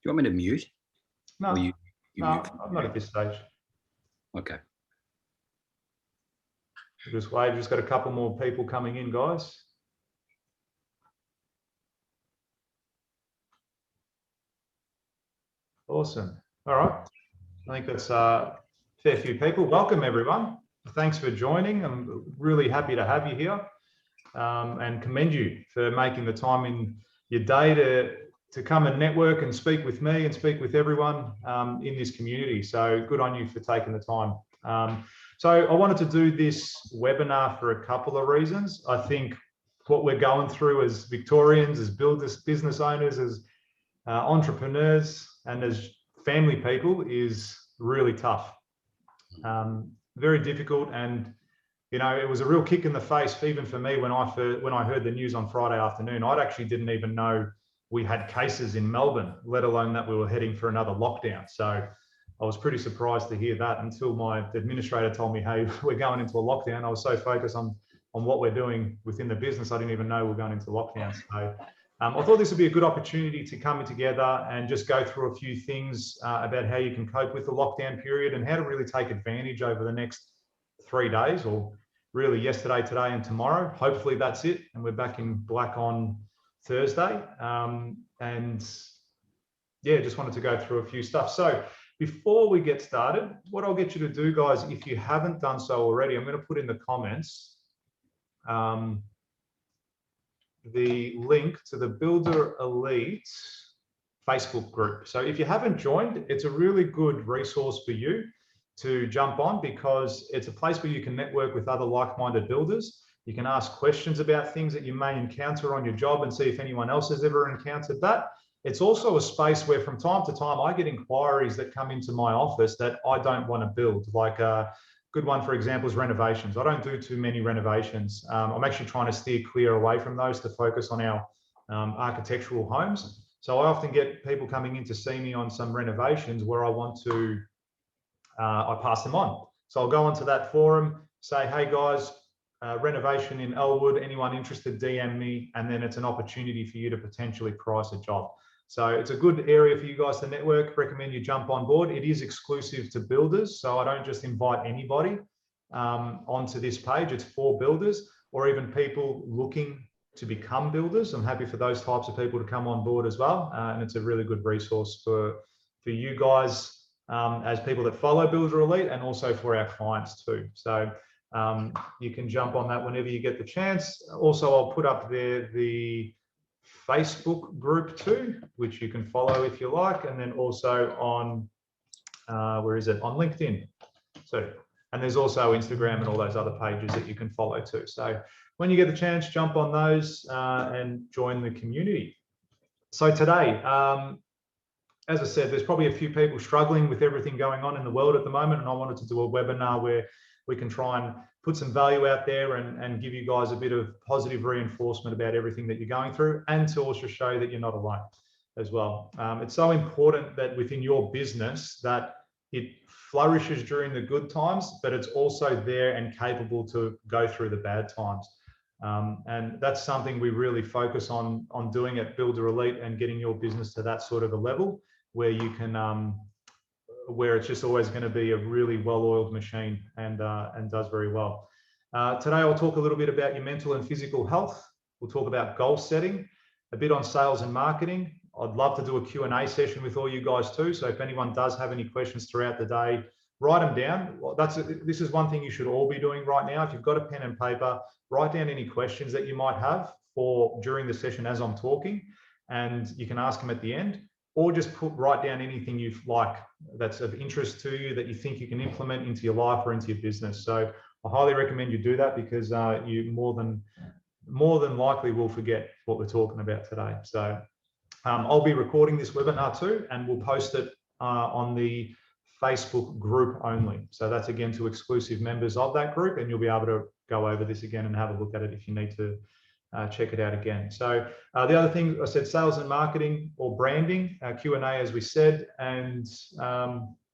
you want me to mute? No, Or you no, mute? I'm not at this stage. Okay. Just wait, just got a couple more people coming in, guys. Awesome. All right. I think that's a fair few people. Welcome, everyone. Thanks for joining. I'm really happy to have you here and commend you for making the time in your day to come and network and speak with me and speak with everyone in this community. So good on you for taking the time. So I wanted to do this webinar for a couple of reasons. I think what we're going through as Victorians, as builders, business owners, as entrepreneurs, and as family people is really tough. Very difficult, and you know, it was a real kick in the face even for me when I heard the news on Friday afternoon. I actually didn't even know we had cases in Melbourne, let alone that we were heading for another lockdown. So I was pretty surprised to hear that until my administrator told me, hey, we're going into a lockdown. I was so focused on what we're doing within the business, I didn't even know we're going into lockdown. So I thought this would be a good opportunity to come together and just go through a few things about how you can cope with the lockdown period and how to really take advantage over the next 3 days, or really yesterday, today, and tomorrow. Hopefully that's it, and we're back in black on Thursday. And yeah, just wanted to go through a few stuff. So before we get started, what I'll get you to do, guys, if you haven't done so already, I'm going to put in the comments the link to the Builder Elite Facebook group. So if you haven't joined, it's a really good resource for you to jump on, because it's a place where you can network with other like-minded builders. You can ask questions about things that you may encounter on your job and see if anyone else has ever encountered that. It's also a space where from time to time I get inquiries that come into my office that I don't want to build. Like a good one, for example, is renovations. I don't do too many renovations. I'm actually trying to steer clear away from those to focus on our architectural homes. So I often get people coming in to see me on some renovations where I want to, I pass them on. So I'll go onto that forum, say, hey guys, renovation in Elwood, anyone interested, DM me, and then it's an opportunity for you to potentially price a job. So it's a good area for you guys to network. Recommend you jump on board. It is exclusive to builders, so I don't just invite anybody onto this page. It's for builders or even people looking to become builders. I'm happy for those types of people to come on board as well, and it's a really good resource for you guys as people that follow Builder Elite, and also for our clients too. So you can jump on that whenever you get the chance. Also, I'll put up there the Facebook group too, which you can follow if you like, and then also on where is it, on LinkedIn. So, and there's also Instagram and all those other pages that you can follow too. So when you get the chance, jump on those and join the community. So today, as I said, there's probably a few people struggling with everything going on in the world at the moment, and I wanted to do a webinar where we can try and put some value out there and give you guys a bit of positive reinforcement about everything that you're going through, and to also show that you're not alone as well. It's so important that within your business that it flourishes during the good times, but it's also there and capable to go through the bad times. And that's something we really focus on doing at Builder Elite, and getting your business to that sort of a level where you can where it's just always going to be a really well-oiled machine and does very well. Today, I'll talk a little bit about your mental and physical health. We'll talk about goal setting, a bit on sales and marketing. I'd love to do a Q&A session with all you guys too. So if anyone does have any questions throughout the day, write them down. This is one thing you should all be doing right now. If you've got a pen and paper, write down any questions that you might have for during the session as I'm talking, and you can ask them at the end. Or just write down anything you like that's of interest to you that you think you can implement into your life or into your business. So I highly recommend you do that, because you more than likely will forget what we're talking about today. So I'll be recording this webinar too, and we'll post it on the Facebook group only. So that's again to exclusive members of that group, and you'll be able to go over this again and have a look at it if you need to check it out again. So the other thing I said, sales and marketing or branding, Q&A as we said, and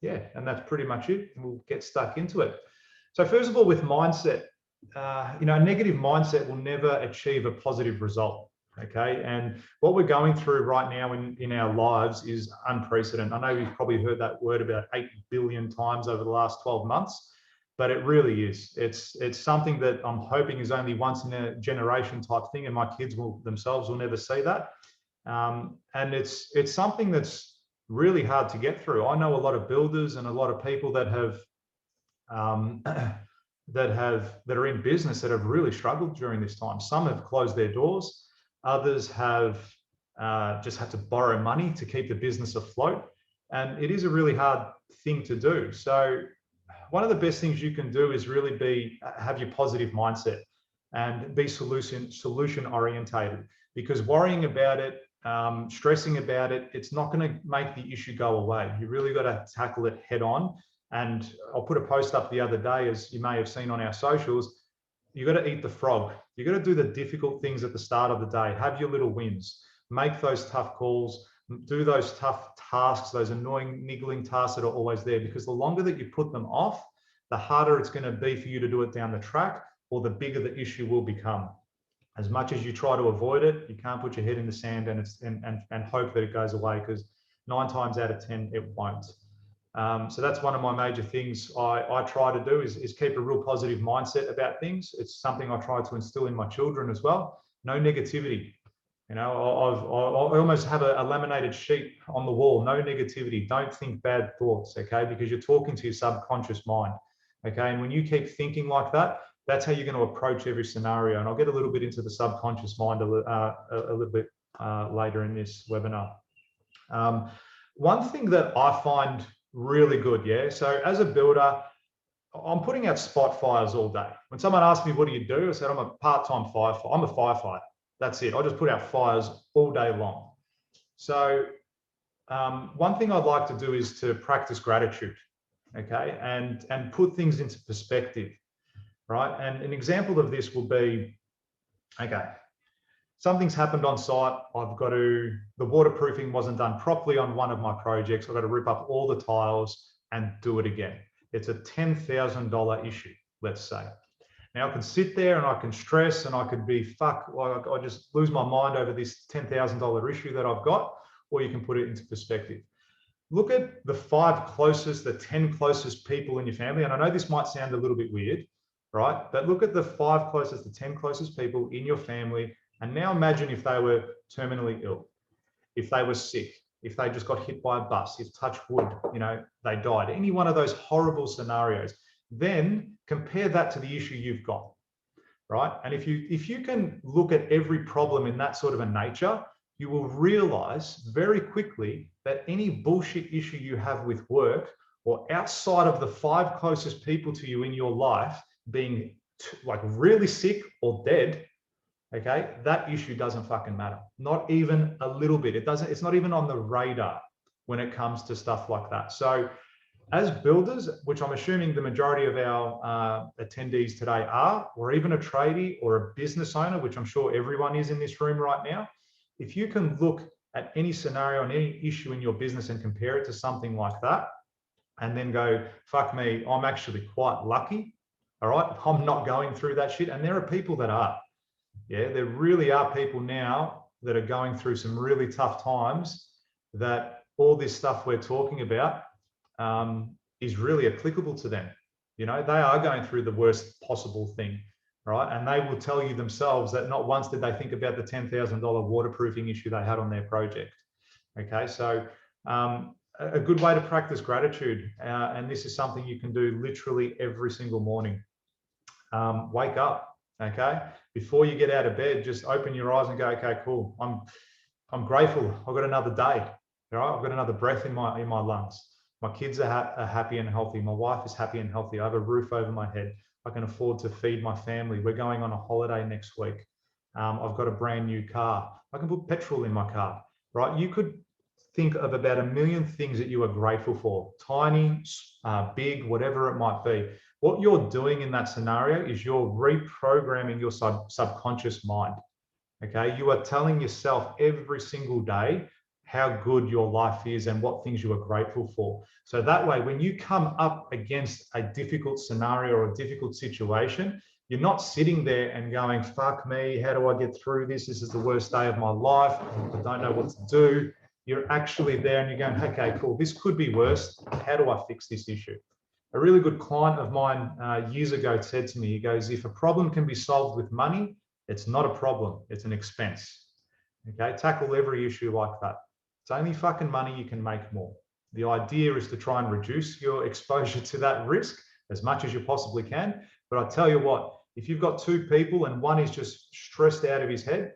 yeah, and that's pretty much it. And we'll get stuck into it. So first of all, with mindset, you know, a negative mindset will never achieve a positive result. Okay, and what we're going through right now in our lives is unprecedented. I know you've probably heard that word about 8 billion times over the last 12 months, but it really is. It's something that I'm hoping is only once in a generation type thing, and my kids themselves will never see that. And it's something that's really hard to get through. I know a lot of builders and a lot of people that have that are in business that have really struggled during this time. Some have closed their doors. Others have just had to borrow money to keep the business afloat. And it is a really hard thing to do. So one of the best things you can do is really have your positive mindset and be solution orientated, because worrying about it, stressing about it, it's not going to make the issue go away. You really got to tackle it head on. And I'll put a post up the other day, as you may have seen on our socials. You got to eat the frog. You got to do the difficult things at the start of the day. Have your little wins. Make those tough calls. Do those tough tasks, those annoying, niggling tasks that are always there. Because the longer that you put them off, the harder it's going to be for you to do it down the track, or the bigger the issue will become. As much as you try to avoid it, you can't put your head in the sand and hope that it goes away, because 9 times out of 10 it won't. So that's one of my major things I try to do is keep a real positive mindset about things. It's something I try to instill in my children as well. No negativity. You know, I almost have a laminated sheet on the wall. No negativity. Don't think bad thoughts, okay? Because you're talking to your subconscious mind, okay? And when you keep thinking like that, that's how you're going to approach every scenario. And I'll get a little bit into the subconscious mind a little bit later in this webinar. One thing that I find really good, yeah. So as a builder, I'm putting out spot fires all day. When someone asks me, what do you do? I said, I'm a part-time firefighter. I'm a firefighter. That's it. I just put out fires all day long. So one thing I'd like to do is to practice gratitude, okay, and put things into perspective, right? And an example of this will be, okay, something's happened on site. The waterproofing wasn't done properly on one of my projects. I've got to rip up all the tiles and do it again. It's a $10,000 issue, let's say. Now I can sit there and I can stress and I could be like I just lose my mind over this $10,000 issue that I've got, or you can put it into perspective. Look at the 5 closest, the 10 closest people in your family. And I know this might sound a little bit weird, right? But look at the 5 closest, the 10 closest people in your family. And now imagine if they were terminally ill, if they were sick, if they just got hit by a bus, if touch wood, you know, they died, any one of those horrible scenarios. Then compare that to the issue you've got, right? And if you can look at every problem in that sort of a nature, you will realize very quickly that any bullshit issue you have with work, or outside of the 5 closest people to you in your life being like really sick or dead, okay, that issue doesn't fucking matter. Not even a little bit. It's not even on the radar when it comes to stuff like that. So as builders, which I'm assuming the majority of our attendees today are, or even a tradie or a business owner, which I'm sure everyone is in this room right now, if you can look at any scenario and any issue in your business and compare it to something like that, and then go, fuck me, I'm actually quite lucky, all right? I'm not going through that shit. And there are people that are. Yeah, there really are people now that are going through some really tough times, that all this stuff we're talking about is really applicable to them. You know, they are going through the worst possible thing, right? And they will tell you themselves that not once did they think about the $10,000 waterproofing issue they had on their project. Okay, so a good way to practice gratitude, and this is something you can do literally every single morning. Wake up, okay? Before you get out of bed, just open your eyes and go, okay, cool. I'm grateful. I've got another day. All right, I've got another breath in my lungs. My kids are happy and healthy. My wife is happy and healthy. I have a roof over my head. I can afford to feed my family. We're going on a holiday next week. I've got a brand new car. I can put petrol in my car, right? You could think of about 1 million things that you are grateful for, tiny, big, whatever it might be. What you're doing in that scenario is you're reprogramming your subconscious mind, okay? You are telling yourself every single day how good your life is and what things you are grateful for. So that way, when you come up against a difficult scenario or a difficult situation, you're not sitting there and going, fuck me, how do I get through this? This is the worst day of my life. I don't know what to do. You're actually there and you're going, okay, cool, this could be worse. How do I fix this issue? A really good client of mine years ago said to me, he goes, if a problem can be solved with money, it's not a problem, it's an expense. Okay, tackle every issue like that. It's only fucking money, you can make more. The idea is to try and reduce your exposure to that risk as much as you possibly can. But I tell you what, if you've got two people and one is just stressed out of his head,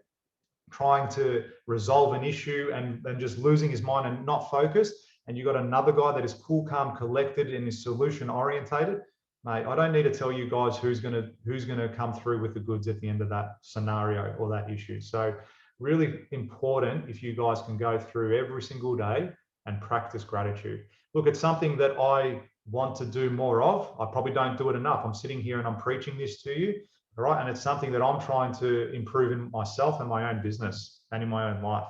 trying to resolve an issue and just losing his mind and not focused, and you've got another guy that is cool, calm, collected and is solution orientated, mate, I don't need to tell you guys who's gonna come through with the goods at the end of that scenario or that issue. So really important if you guys can go through every single day and practice gratitude. Look, it's something that I want to do more of. I probably don't do it enough. I'm sitting here and I'm preaching this to you, all right? And it's something that I'm trying to improve in myself and my own business and in my own life.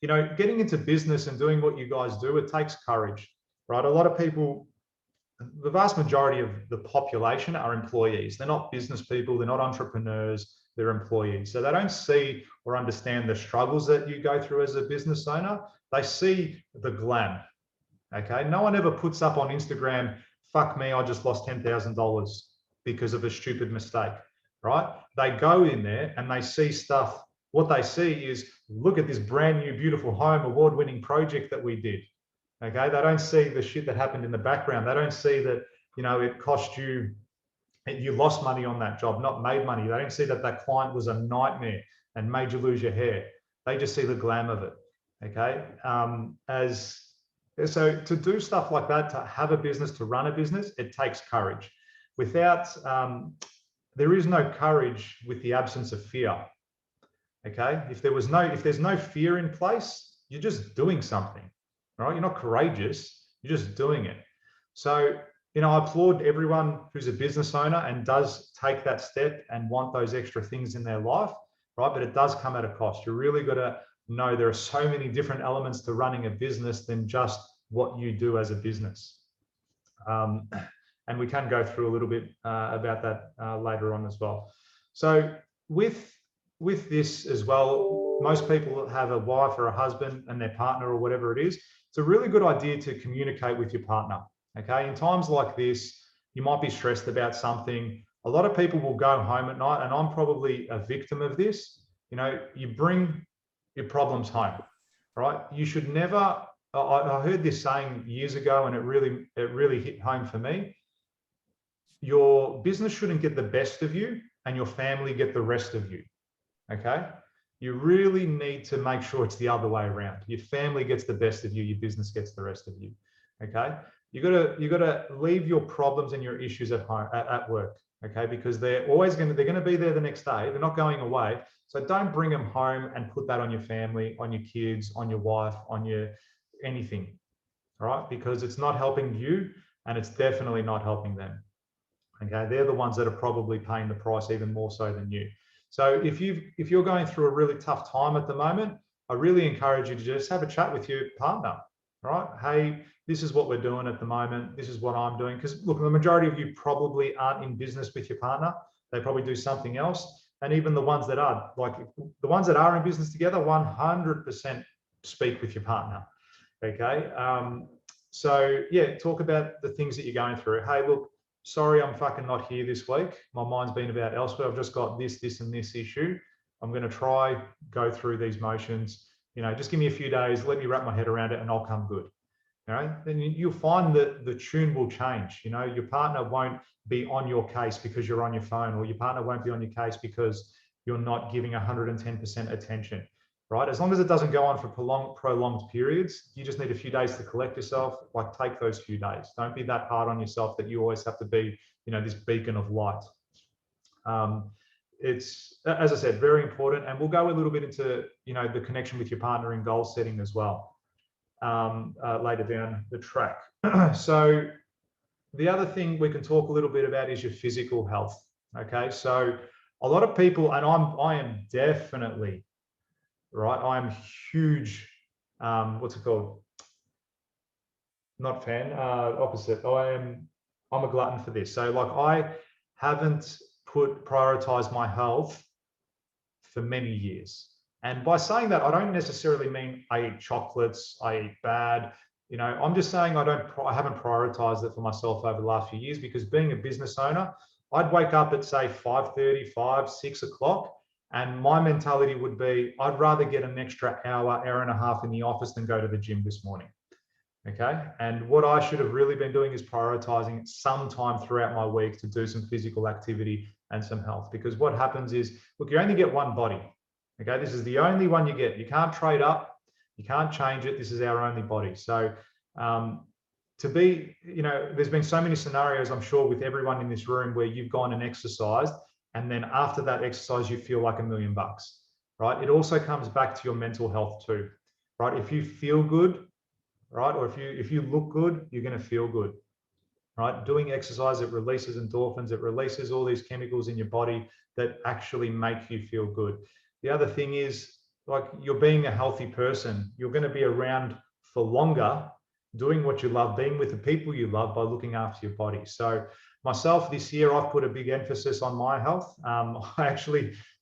You know, getting into business and doing what you guys do, it takes courage, right? A lot of people, the vast majority of the population are employees. They're not business people, they're not entrepreneurs, they're employees. So they don't see or understand the struggles that you go through as a business owner. They see the glam, okay? No one ever puts up on Instagram, fuck me, I just lost $10,000 because of a stupid mistake, right? They go in there and they see stuff. What they see is, look at this brand new, beautiful home, award-winning project that we did. Okay, they don't see the shit that happened in the background. They don't see that, you know, it cost you, you lost money on that job, not made money. They don't see that that client was a nightmare and made you lose your hair. They just see the glam of it. Okay, so to do stuff like that, to have a business, to run a business, it takes courage. Without, there is no courage with the absence of fear. Okay, if there's no fear in place, you're just doing something, right? You're not courageous, you're just doing it. So, you know, I applaud everyone who's a business owner and does take that step and want those extra things in their life, right? But it does come at a cost. You really got to know there are so many different elements to running a business than just what you do as a business. And we can go through a little bit about that later on as well. So with this as well, most people have a wife or a husband and their partner or whatever it is. It's a really good idea to communicate with your partner. Okay, in times like this, you might be stressed about something. A lot of people will go home at night, and I'm probably a victim of this. You know, you bring your problems home, right? You should never. I heard this saying years ago, and it really hit home for me. Your business shouldn't get the best of you, and your family get the rest of you. Okay, you really need to make sure it's the other way around. Your family gets the best of you, your business gets the rest of you. Okay, you gotta leave your problems and your issues at home, at work. Okay, because they're going to be there the next day. They're not going away. So don't bring them home and put that on your family, on your kids, on your wife, on your anything. All right, because it's not helping you, and it's definitely not helping them. Okay, they're the ones that are probably paying the price even more so than you. So if you're going through a really tough time at the moment, I really encourage you to just have a chat with your partner, right? Hey, this is what we're doing at the moment. This is what I'm doing. Because look, the majority of you probably aren't in business with your partner. They probably do something else. And even the ones that are, like the ones that are in business together, 100% speak with your partner. Okay. So yeah, talk about the things that you're going through. Hey, look, sorry, I'm fucking not here this week. My mind's been about elsewhere. I've just got this, and this issue. I'm going to go through these motions. You know, just give me a few days. Let me wrap my head around it, and I'll come good. All right. Then you'll find that the tune will change. You know, your partner won't be on your case because you're on your phone, or your partner won't be on your case because you're not giving 110% attention. Right? As long as it doesn't go on for prolonged periods, you just need a few days to collect yourself. Like, take those few days. Don't be that hard on yourself that you always have to be, you know, this beacon of light. It's, as I said, very important. And we'll go a little bit into, you know, the connection with your partner in goal setting as well later down the track. So the other thing we can talk a little bit about is your physical health. Okay. So a lot of people, and I am definitely, right? I'm huge, what's it called? Not fan, opposite. I'm a glutton for this. So like haven't prioritized my health for many years. And by saying that, I don't necessarily mean I eat chocolates, I eat bad. You know, I'm just saying I haven't prioritized it for myself over the last few years, because being a business owner, I'd wake up at say 5:30, 5, 6 o'clock, and my mentality would be, I'd rather get an extra hour, hour and a half in the office than go to the gym this morning. Okay. And what I should have really been doing is prioritizing some time throughout my week to do some physical activity and some health. Because what happens is, look, you only get one body. Okay. This is the only one you get. You can't trade up. You can't change it. This is our only body. So to be, you know, there's been so many scenarios, I'm sure, with everyone in this room where you've gone and exercised, and then after that exercise, you feel like $1 million, right? It also comes back to your mental health too, right? If you feel good, right, or if you look good, you're going to feel good, right? Doing exercise, it releases endorphins, it releases all these chemicals in your body that actually make you feel good. The other thing is, like, you're being a healthy person, you're going to be around for longer doing what you love, being with the people you love, by looking after your body. So myself, this year, I've put a big emphasis on my health. I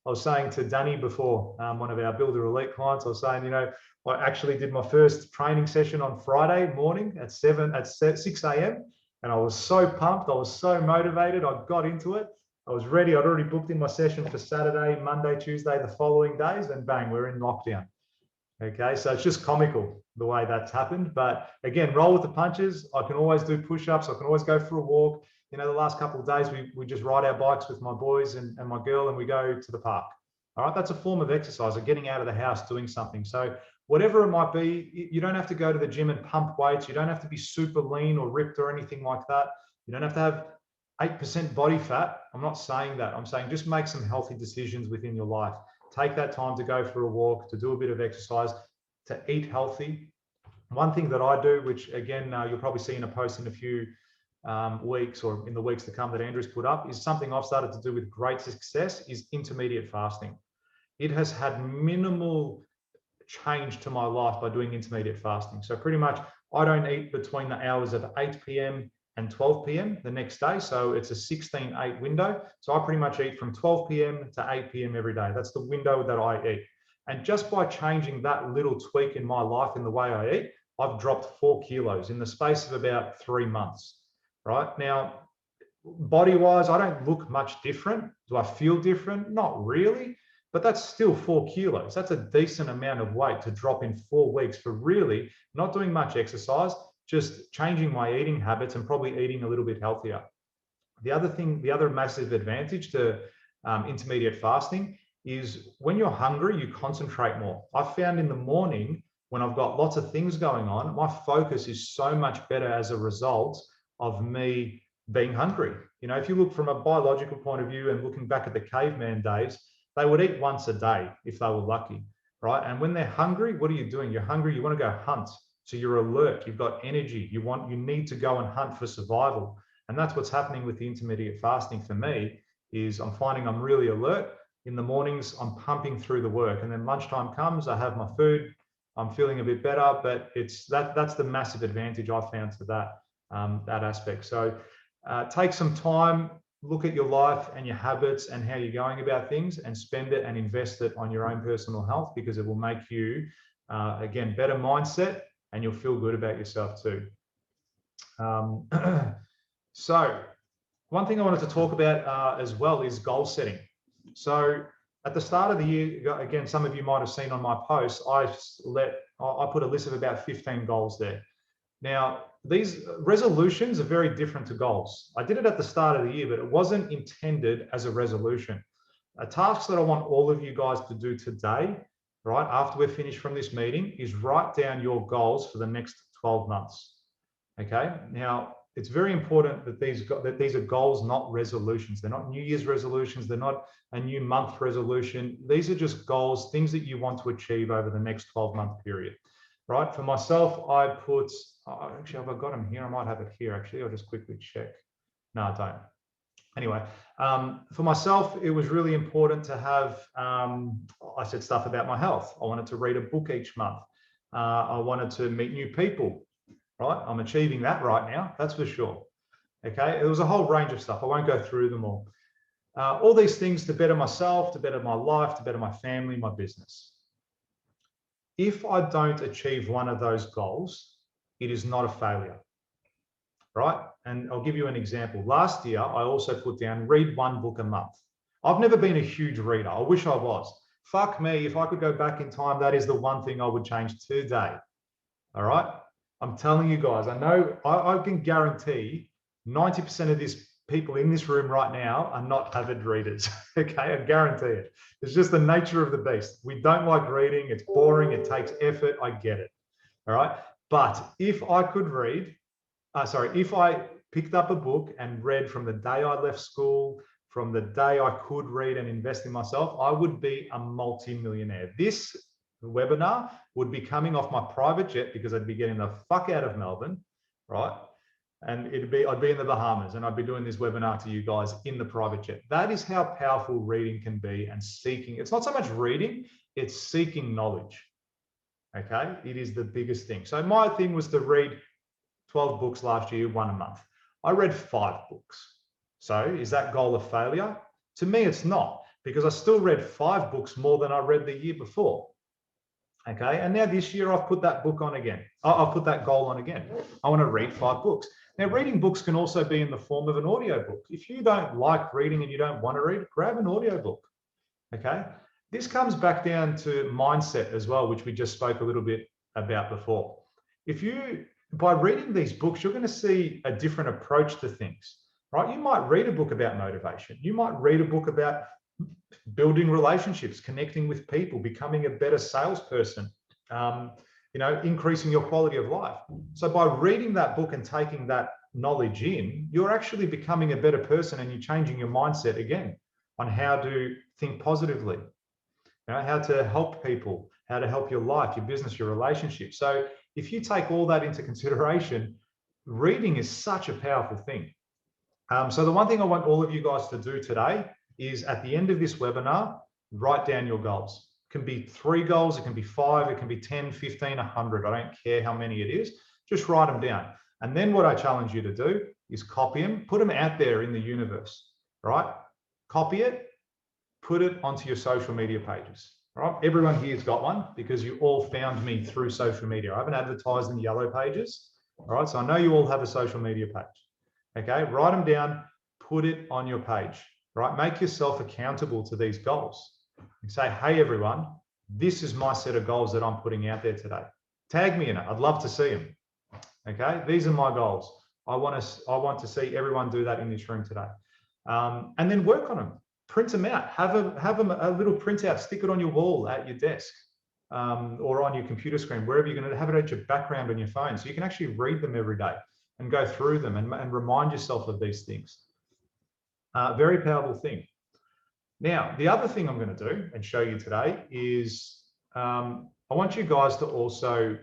was saying to Danny before, one of our Builder Elite clients, I was saying, you know, I actually did my first training session on Friday morning at 6 a.m. And I was so pumped. I was so motivated. I got into it. I was ready. I'd already booked in my session for Saturday, Monday, Tuesday, the following days, and bang, we're in lockdown. Okay, so it's just comical the way that's happened. But again, roll with the punches. I can always do push-ups. I can always go for a walk. You know, the last couple of days, we just ride our bikes with my boys and my girl, and we go to the park. All right, that's a form of exercise, or getting out of the house, doing something. So whatever it might be, you don't have to go to the gym and pump weights. You don't have to be super lean or ripped or anything like that. You don't have to have 8% body fat. I'm not saying that. I'm saying just make some healthy decisions within your life. Take that time to go for a walk, to do a bit of exercise, to eat healthy. One thing that I do, which again, you'll probably see in a post in a few weeks, or in the weeks to come, that Andrew's put up, is something I've started to do with great success, is intermediate fasting. It has had minimal change to my life by doing intermediate fasting. So pretty much I don't eat between the hours of 8 p.m. and 12 p.m. the next day. So it's a 16-8 window. So I pretty much eat from 12 p.m. to 8 p.m. every day. That's the window that I eat. And just by changing that little tweak in my life, in the way I eat, I've dropped 4 kilos in the space of about 3 months, right? Now, body-wise, I don't look much different. Do I feel different? Not really. But that's still 4 kilos. That's a decent amount of weight to drop in 4 weeks for really not doing much exercise, just changing my eating habits and probably eating a little bit healthier. The other massive advantage to intermediate fasting is when you're hungry, you concentrate more. I've found in the morning, when I've got lots of things going on, my focus is so much better as a result of me being hungry. You know, if you look from a biological point of view and looking back at the caveman days, they would eat once a day if they were lucky, right? And when they're hungry, what are you doing? You're hungry, you want to go hunt. So you're alert, you've got energy, you need to go and hunt for survival. And that's what's happening with the intermediate fasting for me, is I'm finding I'm really alert. In the mornings, I'm pumping through the work, and then lunchtime comes, I have my food, I'm feeling a bit better, but that's the massive advantage I've found to that aspect. So take some time, look at your life and your habits and how you're going about things, and spend it and invest it on your own personal health, because it will make you, again, better mindset, and you'll feel good about yourself too. So one thing I wanted to talk about as well is goal setting. So at the start of the year, again, some of you might have seen on my post, I put a list of about 15 goals there. Now, these resolutions are very different to goals. I did it at the start of the year, but it wasn't intended as a resolution. A task that I want all of you guys to do today, right, after we're finished from this meeting, is write down your goals for the next 12 months. Okay. Now, it's very important that these are goals, not resolutions. They're not New Year's resolutions. They're not a new month resolution. These are just goals, things that you want to achieve over the next 12-month period. Right. For myself, I put, actually, have I got them here? I might have it here, actually. I'll just quickly check. No, I don't. Anyway, for myself, it was really important to have, I said stuff about my health. I wanted to read a book each month. I wanted to meet new people, right? I'm achieving that right now, that's for sure. Okay, there was a whole range of stuff. I won't go through them all. All these things to better myself, to better my life, to better my family, my business. If I don't achieve one of those goals, it is not a failure, right? And I'll give you an example. Last year, I also put down read one book a month. I've never been a huge reader. I wish I was. Fuck me, if I could go back in time, that is the one thing I would change today. All right? I'm telling you guys, I know, I can guarantee 90% of these people in this room right now are not avid readers. Okay, I guarantee it. It's just the nature of the beast. We don't like reading. It's boring. It takes effort. I get it. All right. But if I could read, if I picked up a book and read from the day I left school, from the day I could read and invest in myself, I would be a multi-millionaire. This webinar would be coming off my private jet because I'd be getting the fuck out of Melbourne, right? And I'd be in the Bahamas and I'd be doing this webinar to you guys in the private jet. That is how powerful reading can be, and seeking. It's not so much reading, it's seeking knowledge. Okay, it is the biggest thing. So my thing was to read 12 books last year, one a month. I read 5 books. So is that goal a failure? To me, it's not, because I still read 5 books more than I read the year before. Okay, and now this year I've put that book on again. I've put that goal on again. I want to read 5 books. Now, reading books can also be in the form of an audio book. If you don't like reading and you don't want to read, grab an audio book. Okay, this comes back down to mindset as well, which we just spoke a little bit about before. By reading these books, you're going to see a different approach to things, right? You might read a book about motivation. You might read a book about building relationships, connecting with people, becoming a better salesperson, increasing your quality of life. So by reading that book and taking that knowledge in, you're actually becoming a better person, and you're changing your mindset again on how to think positively, how to help people, how to help your life, your business, your relationships. So if you take all that into consideration, reading is such a powerful thing. So the one thing I want all of you guys to do today is, at the end of this webinar, write down your goals. It can be 3 goals, it can be 5, it can be 10, 15, 100. I don't care how many it is. Just write them down. And then what I challenge you to do is copy them, put them out there in the universe, right? Copy it, put it onto your social media pages, right? Everyone here's got one because you all found me through social media. I haven't advertised in yellow pages, all right? So I know you all have a social media page, okay? Write them down, put it on your page, right? Make yourself accountable to these goals and say, hey, everyone, this is my set of goals that I'm putting out there today. Tag me in it. I'd love to see them, okay? These are my goals. I want to see everyone do that in this room today. And then work on them. Print them out. Have a little printout. Stick it on your wall at your desk, or on your computer screen, wherever you're going to have it at your background on your phone, so you can actually read them every day and go through them and remind yourself of these things. Very powerful thing. Now, the other thing I'm going to do and show you today is I want you guys to also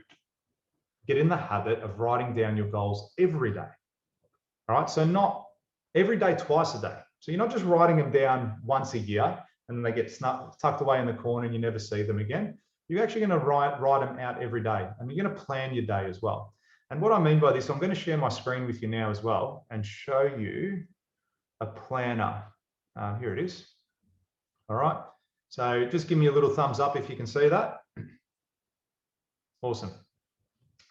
get in the habit of writing down your goals every day. All right, so not every day, twice a day. So you're not just writing them down once a year and then they get tucked away in the corner and you never see them again. You're actually going to write them out every day, and you're going to plan your day as well. And what I mean by this, I'm going to share my screen with you now as well and show you a planner. Here it is. All right. So just give me a little thumbs up if you can see that. Awesome.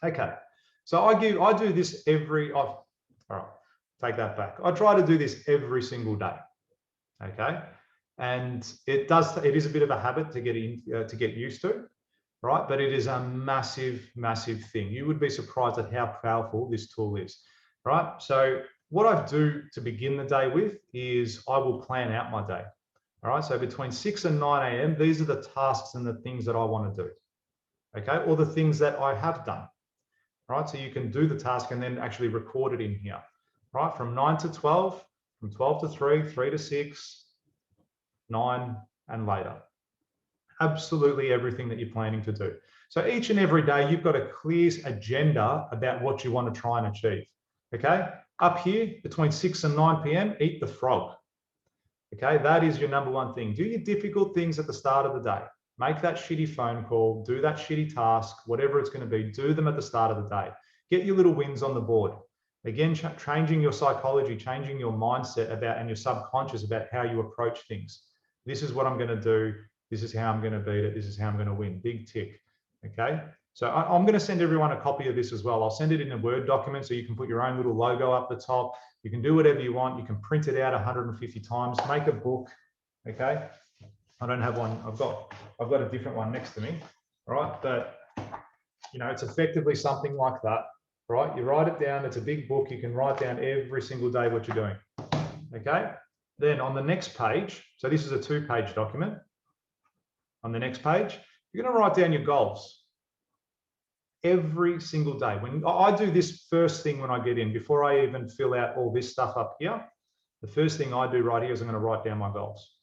Okay. So I do this all right. Take that back. I try to do this every single day. Okay. And it is a bit of a habit to get used to, right? But it is a massive, massive thing. You would be surprised at how powerful this tool is, right? So what I do to begin the day with is I will plan out my day. All right. So between 6 and 9 a.m., these are the tasks and the things that I want to do. Okay. Or the things that I have done. Right. So you can do the task and then actually record it in here. Right. From 9 to 12, from 12 to 3, 3 to 6, 9, and later. Absolutely everything that you're planning to do. So each and every day, you've got a clear agenda about what you want to try and achieve. Okay. Up here between 6 and 9 p.m., eat the frog. Okay. That is your number one thing. Do your difficult things at the start of the day. Make that shitty phone call, do that shitty task, whatever it's going to be, do them at the start of the day. Get your little wins on the board. Again, changing your psychology, changing your mindset about and your subconscious about how you approach things. This is what I'm going to do. This is how I'm going to beat it. This is how I'm going to win. Big tick. Okay. So I'm going to send everyone a copy of this as well. I'll send it in a Word document so you can put your own little logo up the top. You can do whatever you want. You can print it out 150 times, make a book. Okay. I don't have one. I've got a different one next to me. All right. But, you know, it's effectively something like that. Right. You write it down. It's a big book. You can write down every single day what you're doing. Okay. Then on the next page, so this is a 2-page document. On the next page, you're going to write down your goals. Every single day. When I do this first thing when I get in, before I even fill out all this stuff up here, the first thing I do right here is I'm going to write down my goals.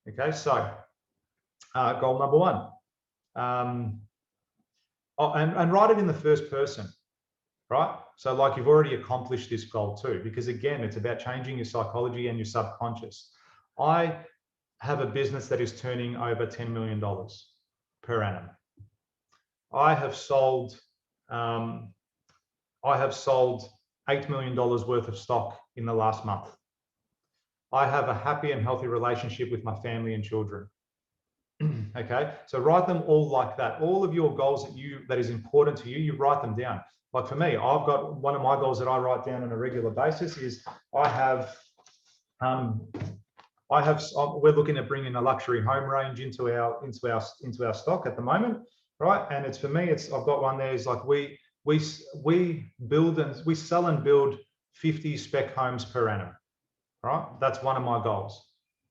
Okay, so goal number 1. And write it in the first person, right? So like you've already accomplished this goal too, because again, it's about changing your psychology and your subconscious. I have a business that is turning over $10 million per annum. I have sold $8 million worth of stock in the last month. I have a happy and healthy relationship with my family and children. Okay, so write them all like that. All of your goals that is important to you, you write them down. Like for me, I've got one of my goals that I write down on a regular basis is we're looking at bringing a luxury home range into our stock at the moment. Right, and it's for me. I've got one there. Is like we sell and build 50 spec homes per annum. Right, that's one of my goals,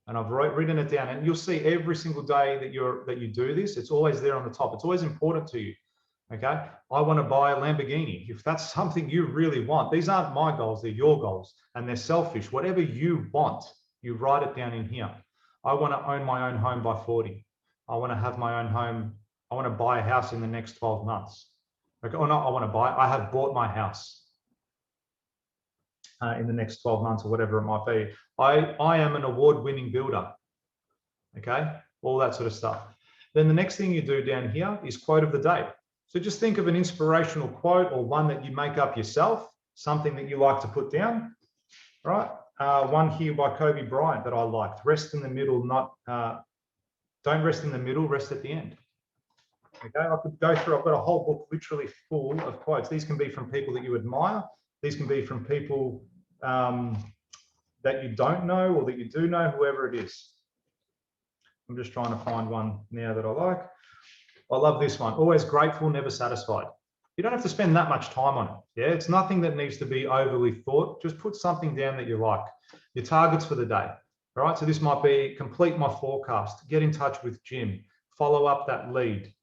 and I've written it down. And you'll see every single day that you do this. It's always there on the top. It's always important to you. Okay, I want to buy a Lamborghini. If that's something you really want, these aren't my goals. They're your goals, and they're selfish. Whatever you want, you write it down in here. I want to own my own home by 40. I want to have my own home. I want to buy a house in the next 12 months. Okay, or not, I have bought my house in the next 12 months or whatever it might be. I am an award-winning builder. Okay, all that sort of stuff. Then the next thing you do down here is quote of the day. So just think of an inspirational quote or one that you make up yourself, something that you like to put down, right? One here by Kobe Bryant that I liked. Rest in the middle, don't rest in the middle, rest at the end. Okay, I could go through, I've got a whole book literally full of quotes. These can be from people that you admire. These can be from people that you don't know or that you do know, whoever it is. I'm just trying to find one now that I like. I love this one. Always grateful, never satisfied. You don't have to spend that much time on it. Yeah, it's nothing that needs to be overly thought. Just put something down that you like. Your targets for the day. All right, so this might be complete my forecast, get in touch with Jim, follow up that lead.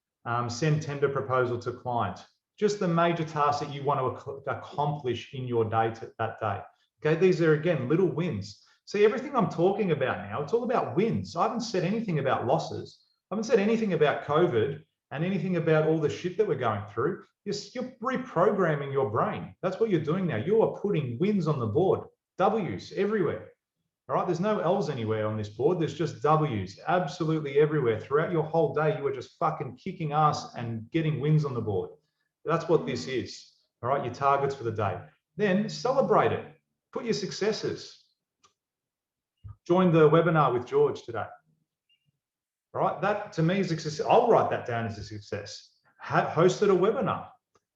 Send tender proposal to client. Just the major tasks that you want to accomplish in your day that day. Okay, these are again little wins. See, everything I'm talking about now, it's all about wins. I haven't said anything about losses. I haven't said anything about COVID and anything about all the shit that we're going through. You're reprogramming your brain. That's what you're doing now. You are putting wins on the board, W's everywhere. All right, there's no L's anywhere on this board. There's just W's absolutely everywhere. Throughout your whole day, you are just fucking kicking ass and getting wins on the board. That's what this is. All right, your targets for the day. Then celebrate it. Put your successes. Join the webinar with George today. All right, that to me is a success. I'll write that down as a success. Hosted a webinar.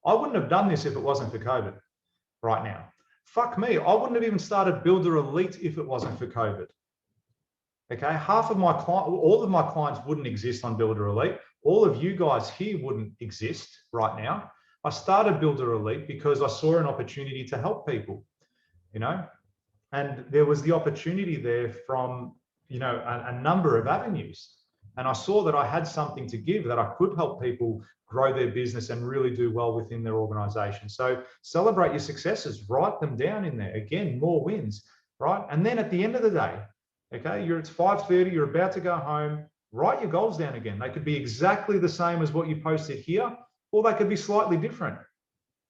I wouldn't have done this if it wasn't for COVID right now. Fuck me, I wouldn't have even started Builder Elite if it wasn't for COVID. Okay, all of my clients wouldn't exist on Builder Elite. All of you guys here wouldn't exist right now. I started Builder Elite because I saw an opportunity to help people, you know, and there was the opportunity there from, you know, a number of avenues. And I saw that I had something to give, that I could help people grow their business and really do well within their organization. So celebrate your successes, write them down in there. Again, more wins, right? And then at the end of the day, okay, it's 5:30, you're about to go home, write your goals down again. They could be exactly the same as what you posted here, or they could be slightly different.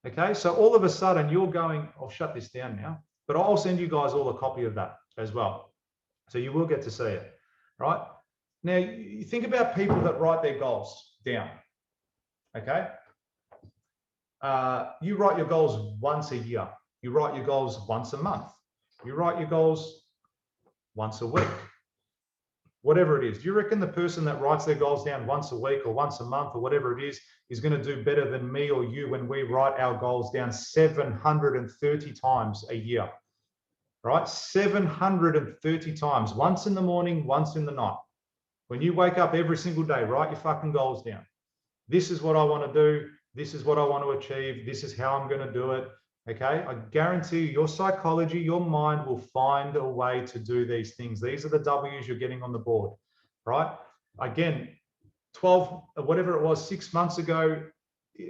Okay, so all of a sudden you're going, I'll shut this down now, but I'll send you guys all a copy of that as well. So you will get to see it, right? Now, you think about people that write their goals down, okay? You write your goals once a year. You write your goals once a month. You write your goals once a week. Whatever it is. Do you reckon the person that writes their goals down once a week or once a month or whatever it is going to do better than me or you when we write our goals down 730 times a year? Right? 730 times, once in the morning, once in the night. When you wake up every single day, write your fucking goals down. This is what I want to do. This is what I want to achieve. This is how I'm going to do it. Okay. I guarantee you, your psychology, your mind will find a way to do these things. These are the W's you're getting on the board, right? Again, 12, whatever it was, 6 months ago,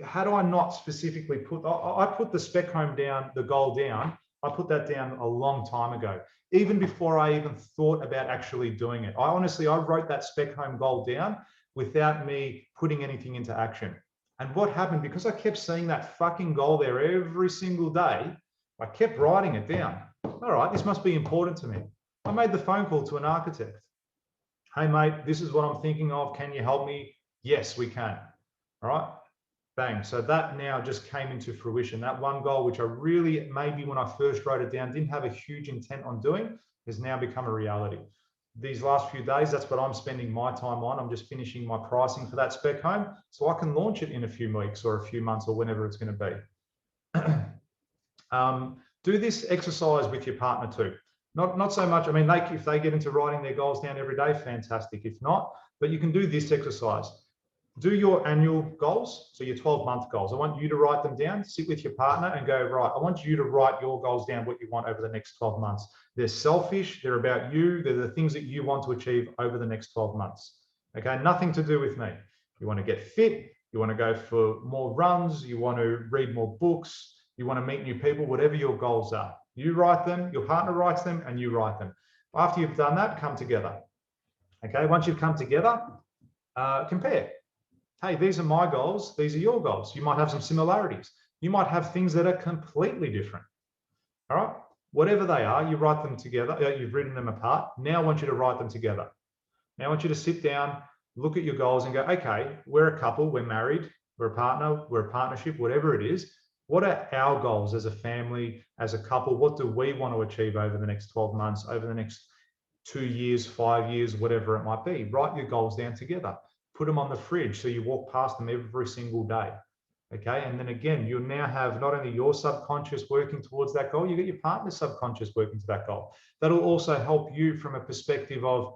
how do I not specifically I put the spec home down, the goal down. I put that down a long time ago, even before I even thought about actually doing it. I wrote that spec home goal down without me putting anything into action. And what happened, because I kept seeing that fucking goal there every single day, I kept writing it down. All right, this must be important to me. I made the phone call to an architect. Hey, mate, this is what I'm thinking of. Can you help me? Yes, we can. All right, bang. So that now just came into fruition. That one goal, which I really, maybe when I first wrote it down, didn't have a huge intent on doing, has now become a reality. These last few days, that's what I'm spending my time on. I'm just finishing my pricing for that spec home so I can launch it in a few weeks or a few months or whenever it's going to be. Do this exercise with your partner too. Not so much. I mean, if they get into writing their goals down every day, fantastic. If not, but you can do this exercise. Do your annual goals, so your 12-month goals. I want you to write them down, sit with your partner and go, right, I want you to write your goals down, what you want over the next 12 months. They're selfish, they're about you, they're the things that you want to achieve over the next 12 months. Okay, nothing to do with me. You want to get fit, you want to go for more runs, you want to read more books, you want to meet new people, whatever your goals are. You write them, your partner writes them, and you write them. After you've done that, come together. Okay, once you've come together, compare. Hey, these are my goals. These are your goals. You might have some similarities. You might have things that are completely different. All right. Whatever they are, you write them together. You've written them apart. Now I want you to write them together. Now I want you to sit down, look at your goals and go, okay, we're a couple, we're married, we're a partner, we're a partnership, whatever it is. What are our goals as a family, as a couple? What do we want to achieve over the next 12 months, over the next 2 years, 5 years, whatever it might be? Write your goals down together. Put them on the fridge so you walk past them every single day. Okay. And then again, you'll now have not only your subconscious working towards that goal, you get your partner's subconscious working to that goal. That'll also help you from a perspective of,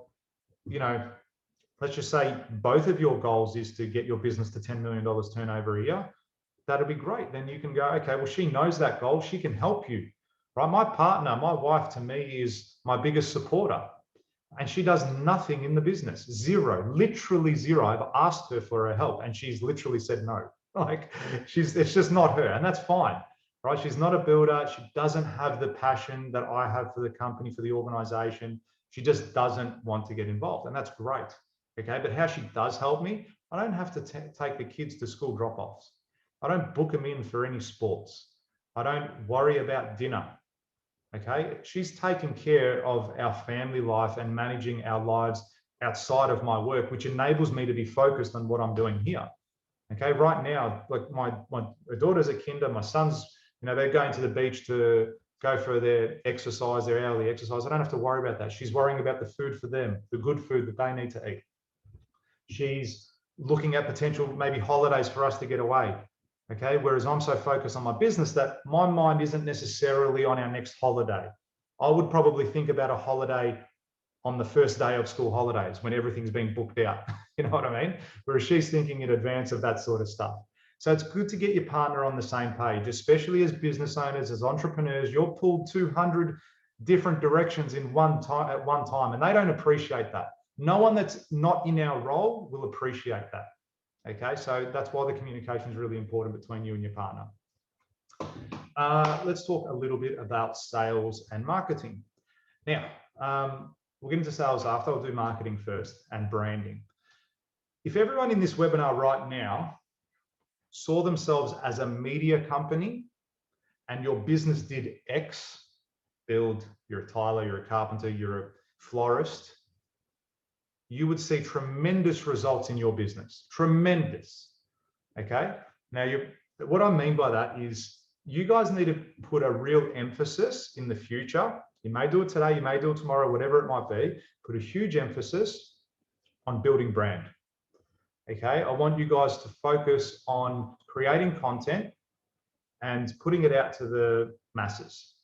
let's just say both of your goals is to get your business to $10 million turnover a year. That'll be great. Then you can go, okay, well, she knows that goal. She can help you, right? My partner, my wife to me is my biggest supporter. And she does nothing in the business, zero, literally zero. I've asked her for her help and she's literally said no. Like it's just not her, and that's fine, right? She's not a builder. She doesn't have the passion that I have for the company, for the organization. She just doesn't want to get involved, and that's great. Okay, but how she does help me, I don't have to take the kids to school drop-offs. I don't book them in for any sports. I don't worry about dinner. Okay, she's taking care of our family life and managing our lives outside of my work, which enables me to be focused on what I'm doing here. Okay, right now, like my daughter's at kinder, my son's, they're going to the beach to go for their exercise, their hourly exercise. I don't have to worry about that. She's worrying about the food for them, the good food that they need to eat. She's looking at potential maybe holidays for us to get away. Okay, whereas I'm so focused on my business that my mind isn't necessarily on our next holiday. I would probably think about a holiday on the first day of school holidays when everything's been booked out. You know what I mean? Whereas she's thinking in advance of that sort of stuff. So it's good to get your partner on the same page, especially as business owners, as entrepreneurs. You're pulled 200 different directions in one time at one time, and they don't appreciate that. No one that's not in our role will appreciate that. Okay, so that's why the communication is really important between you and your partner. Let's talk a little bit about sales and marketing. Now, we'll get into sales after. I'll do marketing first and branding. If everyone in this webinar right now saw themselves as a media company and your business did X, build, you're a tiler, you're a carpenter, you're a florist, you would see tremendous results in your business. Tremendous. Okay. Now, what I mean by that is you guys need to put a real emphasis in the future. You may do it today, you may do it tomorrow, whatever it might be. Put a huge emphasis on building brand. Okay, I want you guys to focus on creating content and putting it out to the masses,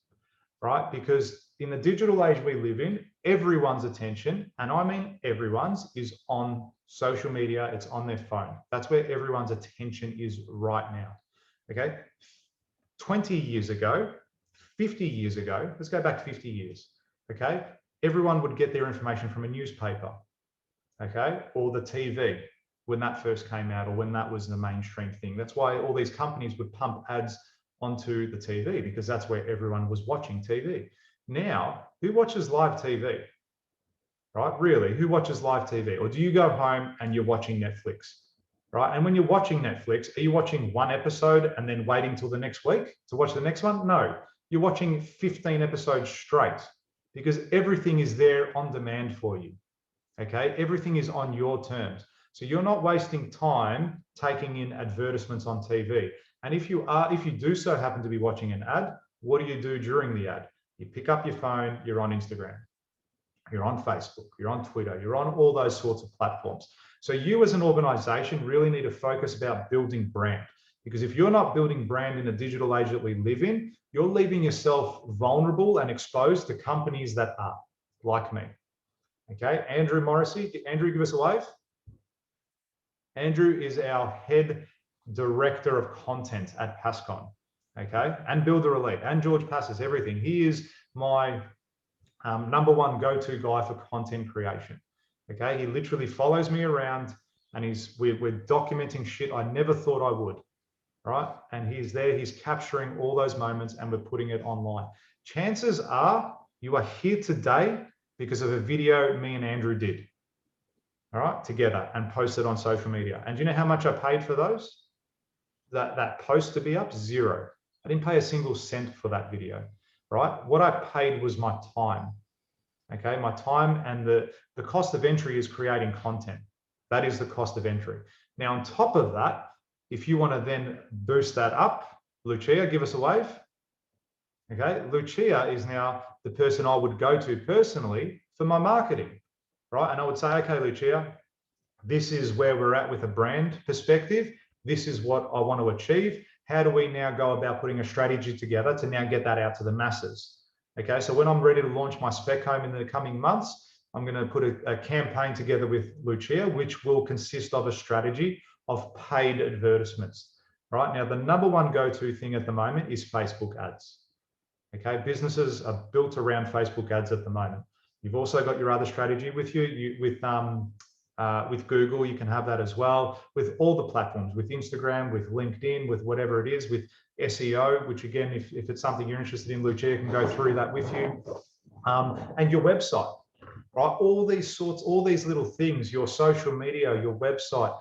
right? Because in the digital age we live in, everyone's attention, and I mean everyone's, is on social media, it's on their phone. That's where everyone's attention is right now. Okay, 20 years ago, 50 years ago, let's go back 50 years, okay? Everyone would get their information from a newspaper, okay? Or the TV when that first came out, or when that was the mainstream thing. That's why all these companies would pump ads onto the TV, because that's where everyone was watching TV. Now, who watches live TV, right? Really, who watches live TV? Or do you go home and you're watching Netflix? Right? And when you're watching Netflix, are you watching one episode and then waiting till the next week to watch the next one? No, you're watching 15 episodes straight, because everything is there on demand for you. Okay, everything is on your terms. So you're not wasting time taking in advertisements on TV. And if you do so happen to be watching an ad, what do you do during the ad? You pick up your phone, you're on Instagram, you're on Facebook, you're on Twitter, you're on all those sorts of platforms. So you as an organization really need to focus about building brand, because if you're not building brand in the digital age that we live in, you're leaving yourself vulnerable and exposed to companies that are like me. Okay, Andrew Morrissey. Andrew, give us a wave. Andrew is our head director of content at PassCon, okay, and Builder Elite, and George Passas, everything. He is my #1 go-to guy for content creation. Okay, he literally follows me around, and we're documenting shit I never thought I would, right? And he's there, he's capturing all those moments, and we're putting it online. Chances are you are here today because of a video me and Andrew did, all right, together, and posted on social media. And do you know how much I paid for those? That post to be up? $0. I didn't pay a single cent for that video, right? What I paid was my time. Okay, my time, and the cost of entry is creating content. That is the cost of entry. Now, on top of that, if you want to then boost that up, Lucia, give us a wave. Okay, Lucia is now the person I would go to personally for my marketing, right? And I would say, okay, Lucia, this is where we're at with a brand perspective. This is what I want to achieve. How do we now go about putting a strategy together to now get that out to the masses? Okay, so when I'm ready to launch my spec home in the coming months, I'm going to put a campaign together with Lucia, which will consist of a strategy of paid advertisements. Right now, the #1 go-to thing at the moment is Facebook ads. Okay, businesses are built around Facebook ads at the moment. You've also got your other strategy with with Google. You can have that as well, with all the platforms, with Instagram, with LinkedIn, with whatever it is, with SEO, which again, if it's something you're interested in, Lucia can go through that with you, and your website, right? All these little things, your social media, your website,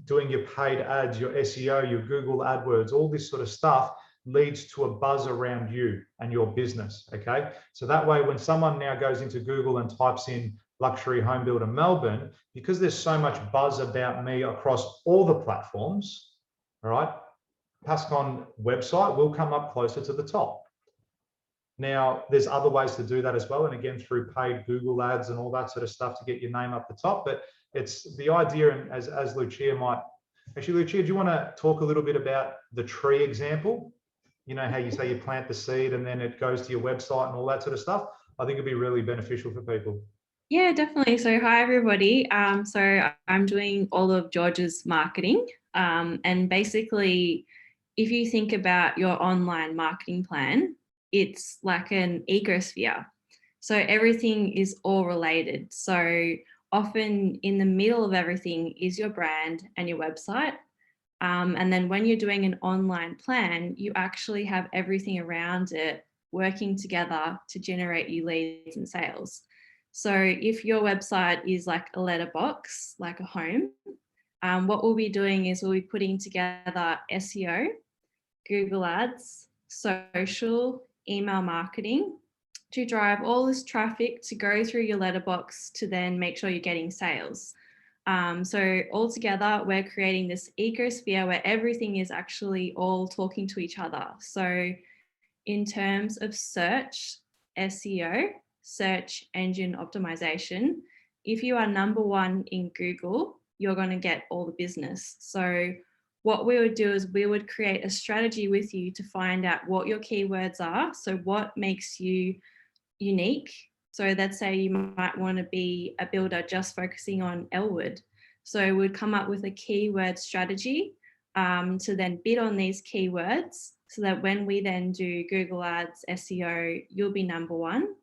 doing your paid ads, your SEO, your Google AdWords, all this sort of stuff leads to a buzz around you and your business, okay? So that way, when someone now goes into Google and types in luxury home builder Melbourne, because there's so much buzz about me across all the platforms, all right, PassCon website will come up closer to the top. Now, there's other ways to do that as well, and again, through paid Google ads and all that sort of stuff to get your name up the top. But it's the idea, and as Lucia might, actually, Lucia, do you want to talk a little bit about the tree example? You know how you say you plant the seed and then it goes to your website and all that sort of stuff? I think it'd be really beneficial for people. Yeah, definitely. So hi, everybody. So I'm doing all of George's marketing. And basically, if you think about your online marketing plan, it's like an ecosphere. So everything is all related. So often in the middle of everything is your brand and your website. And then when you're doing an online plan, you actually have everything around it working together to generate you leads and sales. So if your website is like a letterbox, like a home, what we'll be doing is we'll be putting together SEO, Google Ads, social, email marketing to drive all this traffic to go through your letterbox to then make sure you're getting sales. So altogether, we're creating this ecosphere where everything is actually all talking to each other. So in terms of search, SEO, search engine optimization, if you are number one in Google, you're going to get all the business. So what we would do is we would create a strategy with you to find out what your keywords are. So what makes you unique. So let's say you might want to be a builder just focusing on Elwood. So we'd come up with a keyword strategy to then bid on these keywords so that when we then do Google Ads, SEO, you'll be number one.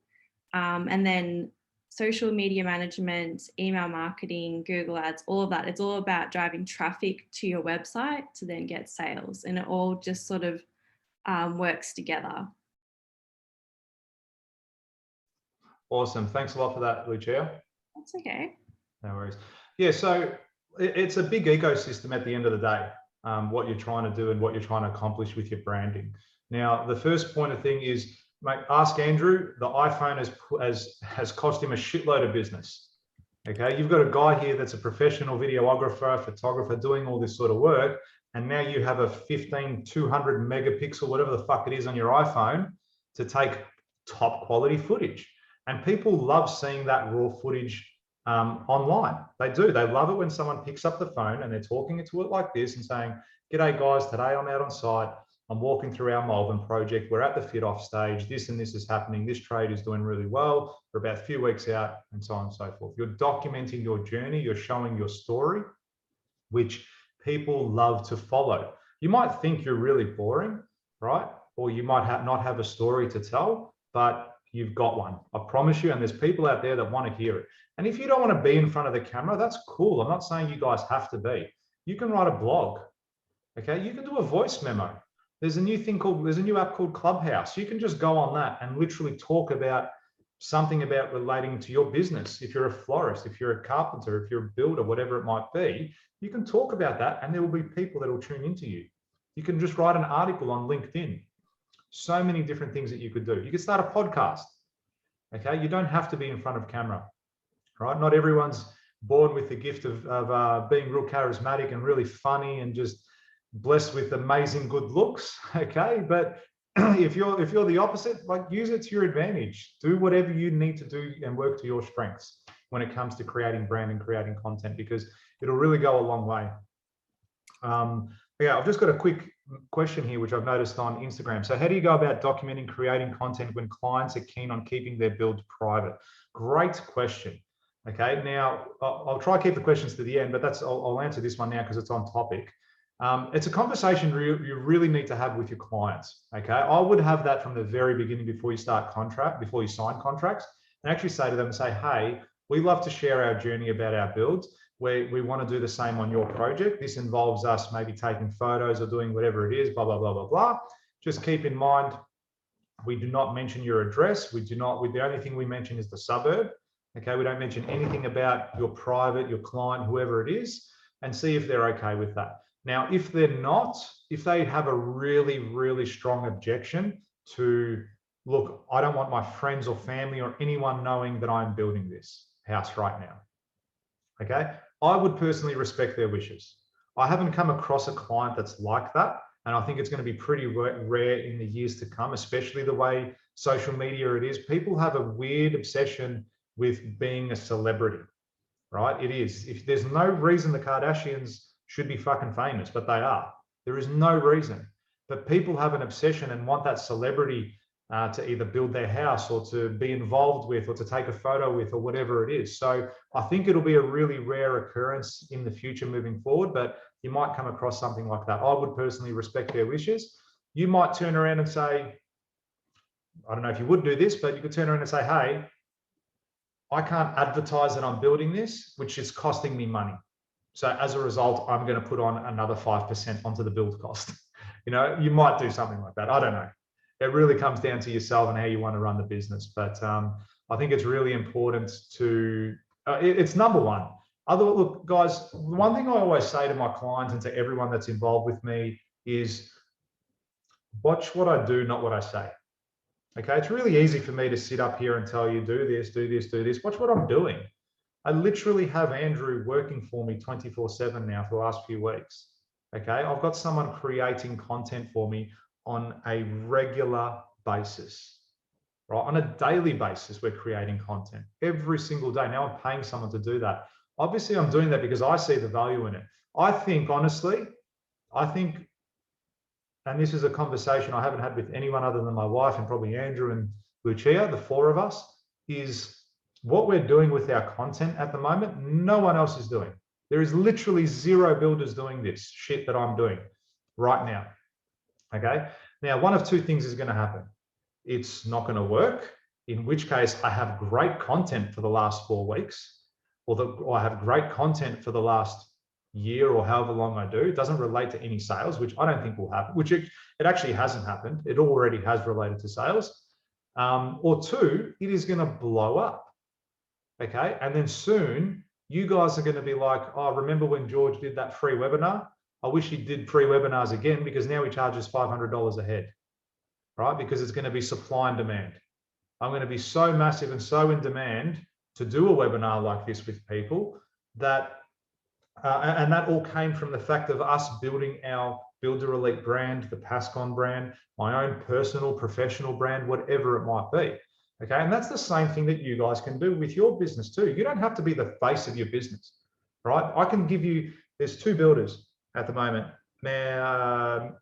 And then social media management, email marketing, Google Ads, all of that. It's all about driving traffic to your website to then get sales. And it all just sort of works together. Awesome. Thanks a lot for that, Lucia. That's okay. No worries. Yeah, so it's a big ecosystem at the end of the day, what you're trying to do and what you're trying to accomplish with your branding. Now, the first point of thing is, mate, ask Andrew. The iPhone has cost him a shitload of business. Okay, you've got a guy here that's a professional videographer, photographer, doing all this sort of work, and now you have a 200 megapixel, whatever the fuck it is, on your iPhone to take top quality footage. And people love seeing that raw footage online. They do. They love it when someone picks up the phone and they're talking to it like this and saying, "G'day guys, today I'm out on site. I'm walking through our Melbourne project. We're at the fit off stage. This and this is happening. This trade is doing really well. We're about a few weeks out," and so on and so forth. You're documenting your journey. You're showing your story, which people love to follow. You might think you're really boring, right? Or you might not have a story to tell, but you've got one. I promise you. And there's people out there that want to hear it. And if you don't want to be in front of the camera, that's cool. I'm not saying you guys have to be. You can write a blog. Okay. You can do a voice memo. There's a new app called Clubhouse. You can just go on that and literally talk about something about relating to your business. If you're a florist, if you're a carpenter, if you're a builder, whatever it might be, you can talk about that and there will be people that will tune into you. You can just write an article on LinkedIn. So many different things that you could do. You could start a podcast. Okay, you don't have to be in front of camera, right? Not everyone's born with the gift of being real charismatic and really funny and just blessed with amazing good looks. Okay, but if you're the opposite, like, use it to your advantage. Do whatever you need to do and work to your strengths when it comes to creating brand and creating content, because it'll really go a long way. Yeah, I've just got a quick question here, which I've noticed on Instagram. So how do you go about documenting, creating content when clients are keen on keeping their build private? Great question. Okay, now I'll try to keep the questions to the end, but I'll answer this one now because it's on topic. It's a conversation you really need to have with your clients. Okay, I would have that from the very beginning before you sign contracts, and actually say to them, hey, we love to share our journey about our builds. We want to do the same on your project. This involves us maybe taking photos or doing whatever it is, blah, blah, blah, blah, blah. Just keep in mind, we do not mention your address. The only thing we mention is the suburb. Okay, we don't mention anything about your private, your client, whoever it is, and see if they're okay with that. Now, if they're not, if they have a really, really strong objection to, look, I don't want my friends or family or anyone knowing that I'm building this house right now. Okay, I would personally respect their wishes. I haven't come across a client that's like that. And I think it's going to be pretty rare in the years to come, especially the way social media it is. People have a weird obsession with being a celebrity, right? It is. If there's no reason the Kardashians should be fucking famous, but they are. There is no reason. But people have an obsession and want that celebrity to either build their house or to be involved with or to take a photo with or whatever it is. So I think it'll be a really rare occurrence in the future moving forward, but you might come across something like that. I would personally respect their wishes. You might turn around and say, I don't know if you would do this, but you could turn around and say, hey, I can't advertise that I'm building this, which is costing me money. So as a result, I'm going to put on another 5% onto the build cost. You know, you might do something like that. I don't know. It really comes down to yourself and how you want to run the business. But I think it's really important to, it's number one. Look, guys, one thing I always say to my clients and to everyone that's involved with me is watch what I do, not what I say. Okay, it's really easy for me to sit up here and tell you, do this, do this, do this. Watch what I'm doing. I literally have Andrew working for me 24/7 now for the last few weeks. Okay, I've got someone creating content for me on a regular basis, right? On a daily basis, we're creating content every single day. Now I'm paying someone to do that. Obviously, I'm doing that because I see the value in it. I think, honestly, and this is a conversation I haven't had with anyone other than my wife and probably Andrew and Lucia, the four of us, is what we're doing with our content at the moment, no one else is doing. There is literally zero builders doing this shit that I'm doing right now. Okay. Now, one of two things is going to happen. It's not going to work, in which case I have great content for the last 4 weeks, or I have great content for the last year or however long I do. It doesn't relate to any sales, which I don't think will happen, which it actually hasn't happened. It already has related to sales. Or two, it is going to blow up. Okay. And then soon you guys are going to be like, oh, remember when George did that free webinar? I wish he did free webinars again, because now he charges $500 a head, right? Because it's going to be supply and demand. I'm going to be so massive and so in demand to do a webinar like this with people that, and that all came from the fact of us building our Builder Elite brand, the Passcon brand, my own personal, professional brand, whatever it might be. Okay. And that's the same thing that you guys can do with your business too. You don't have to be the face of your business, right? I can give you, there's 2 builders at the moment. Now,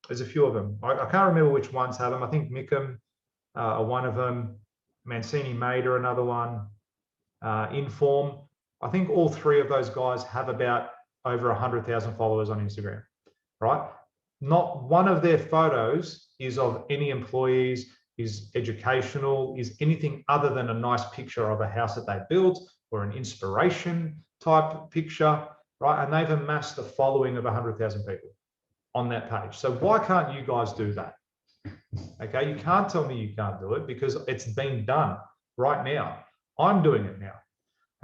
there's a few of them. I can't remember which ones have them. I think Mickham are one of them. Mancini Made are another one. Inform. I think all 3 of those guys have about over 100,000 followers on Instagram, right? Not one of their photos is of any employees, is educational, is anything other than a nice picture of a house that they built or an inspiration type picture, right? And they've amassed a following of 100,000 people on that page. So why can't you guys do that? Okay, you can't tell me you can't do it, because it's being done right now. I'm doing it now.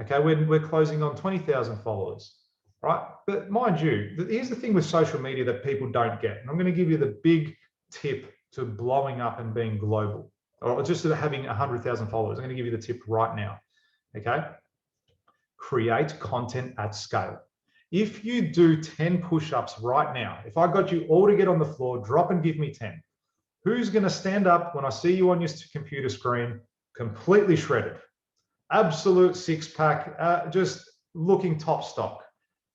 Okay, we're closing on 20,000 followers, right? But mind you, here's the thing with social media that people don't get. And I'm going to give you the big tip to blowing up and being global, or just having 100,000 followers. I'm going to give you the tip right now. Okay, create content at scale. If you do 10 push-ups right now, if I got you all to get on the floor, drop and give me 10, who's going to stand up when I see you on your computer screen, completely shredded, absolute 6-pack, just looking top stock?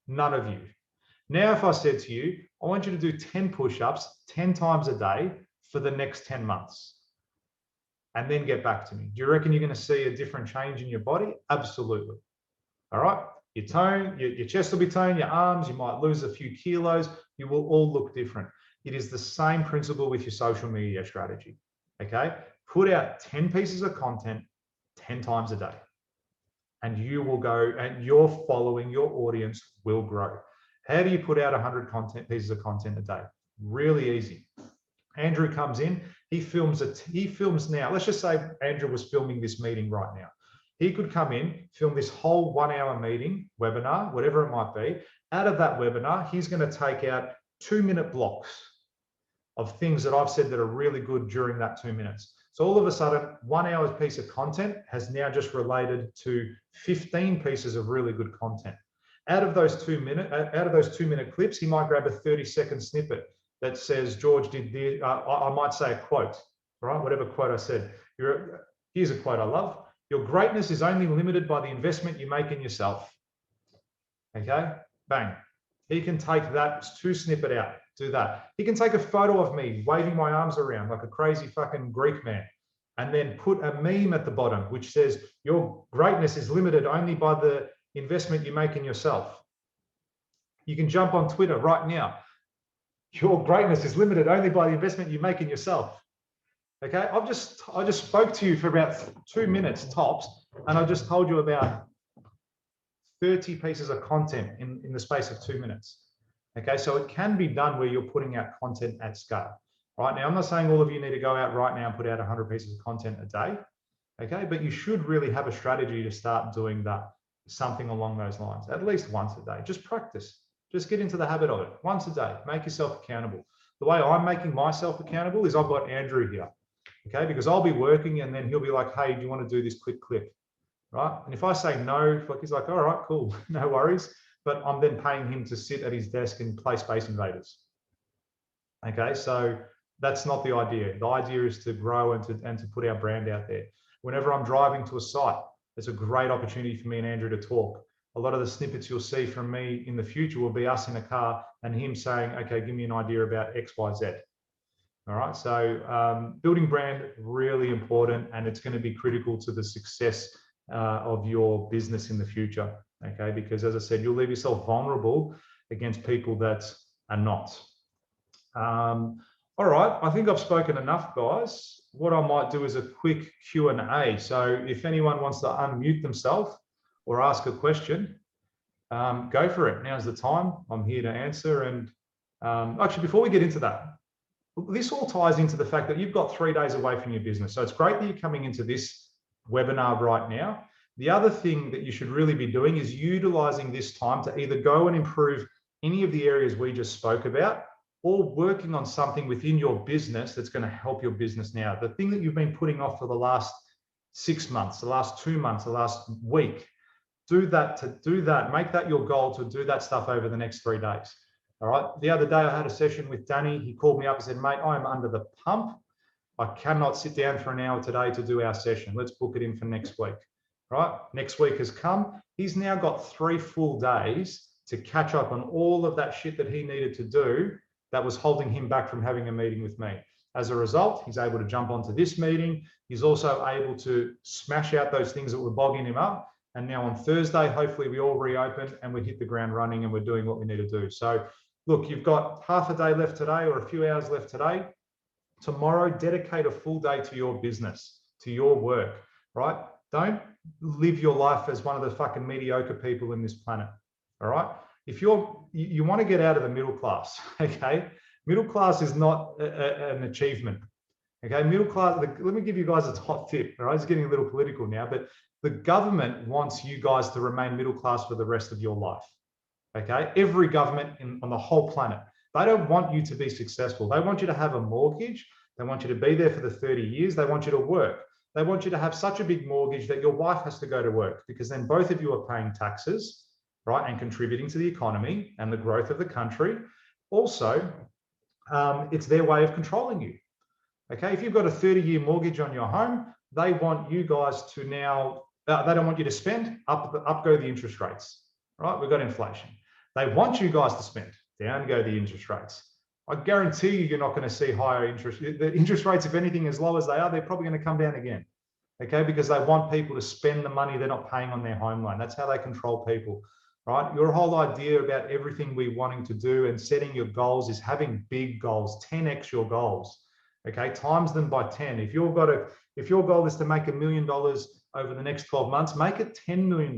None of you. Now, if I said to you, I want you to do 10 push-ups 10 times a day for the next 10 months, and then get back to me, do you reckon you're going to see a different change in your body? Absolutely. All right. Your tone, your chest will be toned, your arms, you might lose a few kilos. You will all look different. It is the same principle with your social media strategy. Okay. Put out 10 pieces of content 10 times a day, and you will go, and your following, your audience will grow. How do you put out 100 pieces of content a day? Really easy. Andrew comes in, he films now. Let's just say Andrew was filming this meeting right now. He could come in, film this whole 1-hour meeting, webinar, whatever it might be. Out of that webinar, he's going to take out 2-minute blocks of things that I've said that are really good during that 2 minutes. So all of a sudden, 1 hour's piece of content has now just related to 15 pieces of really good content. Out of those 2-minute clips, he might grab a 30-second snippet that says, George did this. I might say a quote, right? Whatever quote I said. Here's a quote I love. Your greatness is only limited by the investment you make in yourself. Okay, bang. He can take that 2 snippet out, do that. He can take a photo of me waving my arms around like a crazy fucking Greek man, and then put a meme at the bottom which says, your greatness is limited only by the investment you make in yourself. You can jump on Twitter right now. Your greatness is limited only by the investment you make in yourself. Okay, I just spoke to you for about 2 minutes tops, and I just told you about 30 pieces of content in the space of 2 minutes. Okay, so it can be done where you're putting out content at scale. Right now, I'm not saying all of you need to go out right now and put out 100 pieces of content a day. Okay, but you should really have a strategy to start doing that, something along those lines, at least once a day. Just practice. Just get into the habit of it. Once a day, make yourself accountable. The way I'm making myself accountable is I've got Andrew here. Okay, because I'll be working and then he'll be like, hey, do you want to do this quick clip? right? And if I say no, he's like, all right, cool, no worries. But I'm then paying him to sit at his desk and play Space Invaders. Okay, so that's not the idea. The idea is to grow and to put our brand out there. Whenever I'm driving to a site, it's a great opportunity for me and Andrew to talk. A lot of the snippets you'll see from me in the future will be us in a car and him saying, okay, give me an idea about X, Y, Z. All right, so building brand, really important, and it's going to be critical to the success of your business in the future, okay? Because as I said, you'll leave yourself vulnerable against people that are not. All right, I think I've spoken enough, guys. What I might do is a quick Q&A. So if anyone wants to unmute themselves or ask a question, go for it. Now's the time. I'm here to answer. And actually, before we get into that, this all ties into the fact that you've got 3 days away from your business. So it's great that you're coming into this webinar right now. The other thing that you should really be doing is utilizing this time to either go and improve any of the areas we just spoke about, or working on something within your business that's going to help your business now. The thing that you've been putting off for the last 6 months, the last 2 months, the last week, do that, make that your goal to do that stuff over the next 3 days. All right. The other day I had a session with Danny. He called me up and said, mate, I'm under the pump. I cannot sit down for an hour today to do our session. Let's book it in for next week. Right. Next week has come. He's now got 3 full days to catch up on all of that shit that he needed to do that was holding him back from having a meeting with me. As a result, he's able to jump onto this meeting. He's also able to smash out those things that were bogging him up. And now on Thursday, hopefully we all reopen and we hit the ground running and we're doing what we need to do. So look, you've got half a day left today or a few hours left today. Tomorrow, dedicate a full day to your business, to your work, right? Don't live your life as one of the fucking mediocre people in this planet, all right? If you want to get out of the middle class, okay? Middle class is not an achievement, okay? Middle class, let me give you guys a top tip, all right? It's getting a little political now, but the government wants you guys to remain middle class for the rest of your life, okay? Every government on the whole planet. They don't want you to be successful. They want you to have a mortgage. They want you to be there for the 30 years. They want you to work. They want you to have such a big mortgage that your wife has to go to work, because then both of you are paying taxes, right, and contributing to the economy and the growth of the country. Also, it's their way of controlling you. Okay, if you've got a 30-year mortgage on your home, they want you guys to now, they don't want you to spend, up go the interest rates, right? We've got inflation. They want you guys to spend, down go the interest rates. I guarantee you're not going to see higher interest. The interest rates, if anything, as low as they are, they're probably going to come down again. Okay, because they want people to spend the money they're not paying on their home loan. That's how they control people, right? Your whole idea about everything we're wanting to do and setting your goals is having big goals, 10x your goals. Okay, times them by 10. If your goal is to make $1 million over the next 12 months, make it $10 million,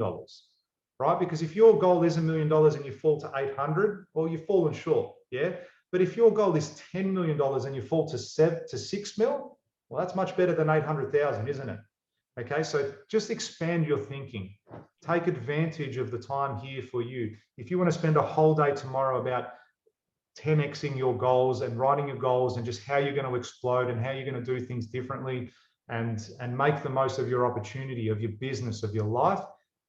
right? Because if your goal is $1 million and you fall to 800, well, you've fallen short, yeah? But if your goal is $10 million and you fall to 6 mil, well, that's much better than 800,000, isn't it? Okay, so just expand your thinking. Take advantage of the time here for you. If you want to spend a whole day tomorrow about 10xing your goals and writing your goals and just how you're going to explode and how you're going to do things differently and make the most of your opportunity, of your business, of your life,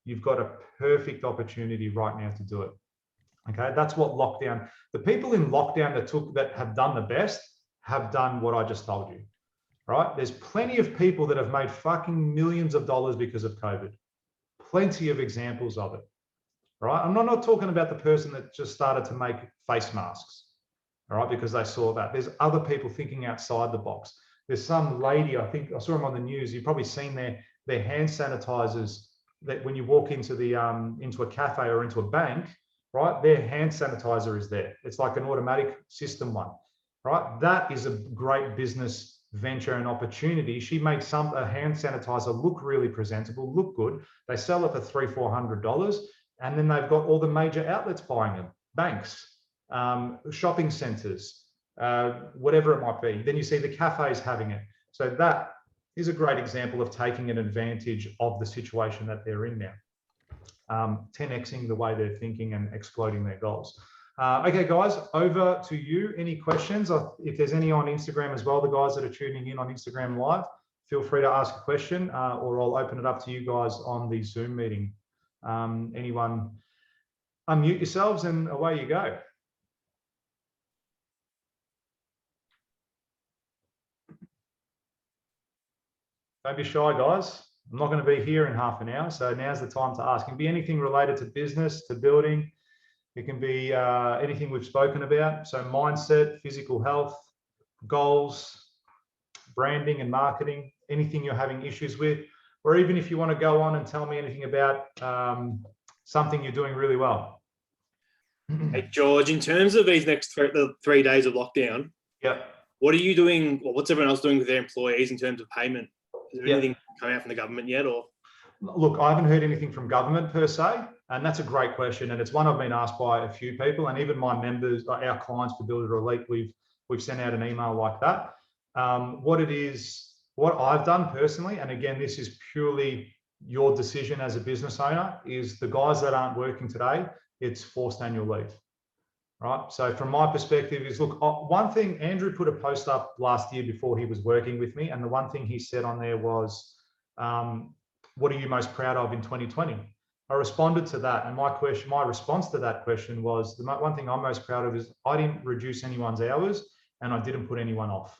you've got a perfect opportunity right now to do it. Okay, that's what lockdown, the people in lockdown that have done the best have done what I just told you, right? There's plenty of people that have made fucking millions of dollars because of COVID. Plenty of examples of it, right? I'm not talking about the person that just started to make face masks, all right, because they saw that. There's other people thinking outside the box. There's some lady, I think I saw them on the news, you've probably seen their hand sanitizers that when you walk into a cafe or into a bank, right, their hand sanitizer is there. It's like an automatic system one, right? That is a great business venture and opportunity. She makes a hand sanitizer look really presentable, look good. They sell it for $300-400, and then they've got all the major outlets buying them, banks, shopping centers, whatever it might be. Then you see the cafes having it. So that is a great example of taking an advantage of the situation that they're in now. 10xing the way they're thinking and exploding their goals. Okay, guys, over to you. Any questions? If there's any on Instagram as well, the guys that are tuning in on Instagram Live, feel free to ask a question, or I'll open it up to you guys on the Zoom meeting. Anyone, unmute yourselves and away you go. Don't be shy, guys. I'm not going to be here in half an hour, so now's the time to ask. It can be anything related to business, to building. It can be anything we've spoken about. So mindset, physical health, goals, branding and marketing, anything you're having issues with, or even if you want to go on and tell me anything about something you're doing really well. Hey, George, in terms of these next 3 days of lockdown, what are you doing, or what's everyone else doing with their employees in terms of payment? Is there anything coming out from the government yet? Or look, I haven't heard anything from government per se, and that's a great question, and it's one I've been asked by a few people, and even my members, our clients for Builder Elite, we've sent out an email like that. What I've done personally, and again, this is purely your decision as a business owner, is the guys that aren't working today, it's forced annual leave. Right. So from my perspective is, look, one thing, Andrew put a post up last year before he was working with me. And the one thing he said on there was, what are you most proud of in 2020? I responded to that. And my response to that question was, the one thing I'm most proud of is I didn't reduce anyone's hours and I didn't put anyone off.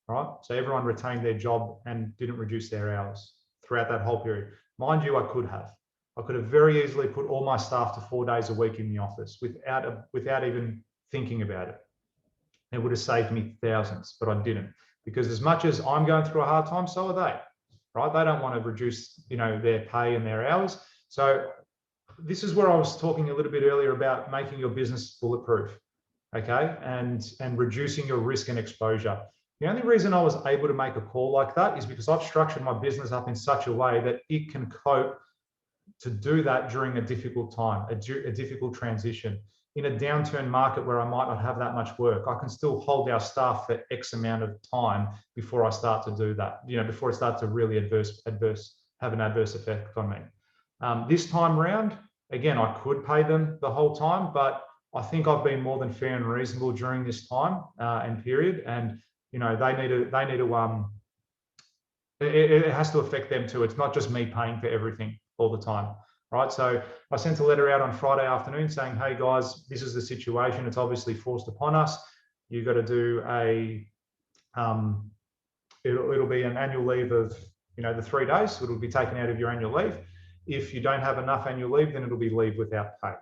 Right. So everyone retained their job and didn't reduce their hours throughout that whole period. Mind you, I could have. I could have very easily put all my staff to 4 days a week in the office without even thinking about it. It would have saved me thousands, but I didn't, because as much as I'm going through a hard time, so are they, right? They don't want to reduce, their pay and their hours. So this is where I was talking a little bit earlier about making your business bulletproof, okay, and reducing your risk and exposure. The only reason I was able to make a call like that is because I've structured my business up in such a way that it can cope to do that during a difficult time, a difficult transition. In a downturn market where I might not have that much work, I can still hold our staff for X amount of time before I start to do that, before it starts to really have an adverse effect on me. This time round, again, I could pay them the whole time, but I think I've been more than fair and reasonable during this time and period. And, it has to affect them too. It's not just me paying for everything all the time, right? So I sent a letter out on Friday afternoon saying, hey guys, this is the situation. It's obviously forced upon us. You've got to do it'll be an annual leave of, the 3 days. So it'll be taken out of your annual leave. If you don't have enough annual leave, then it'll be leave without pay.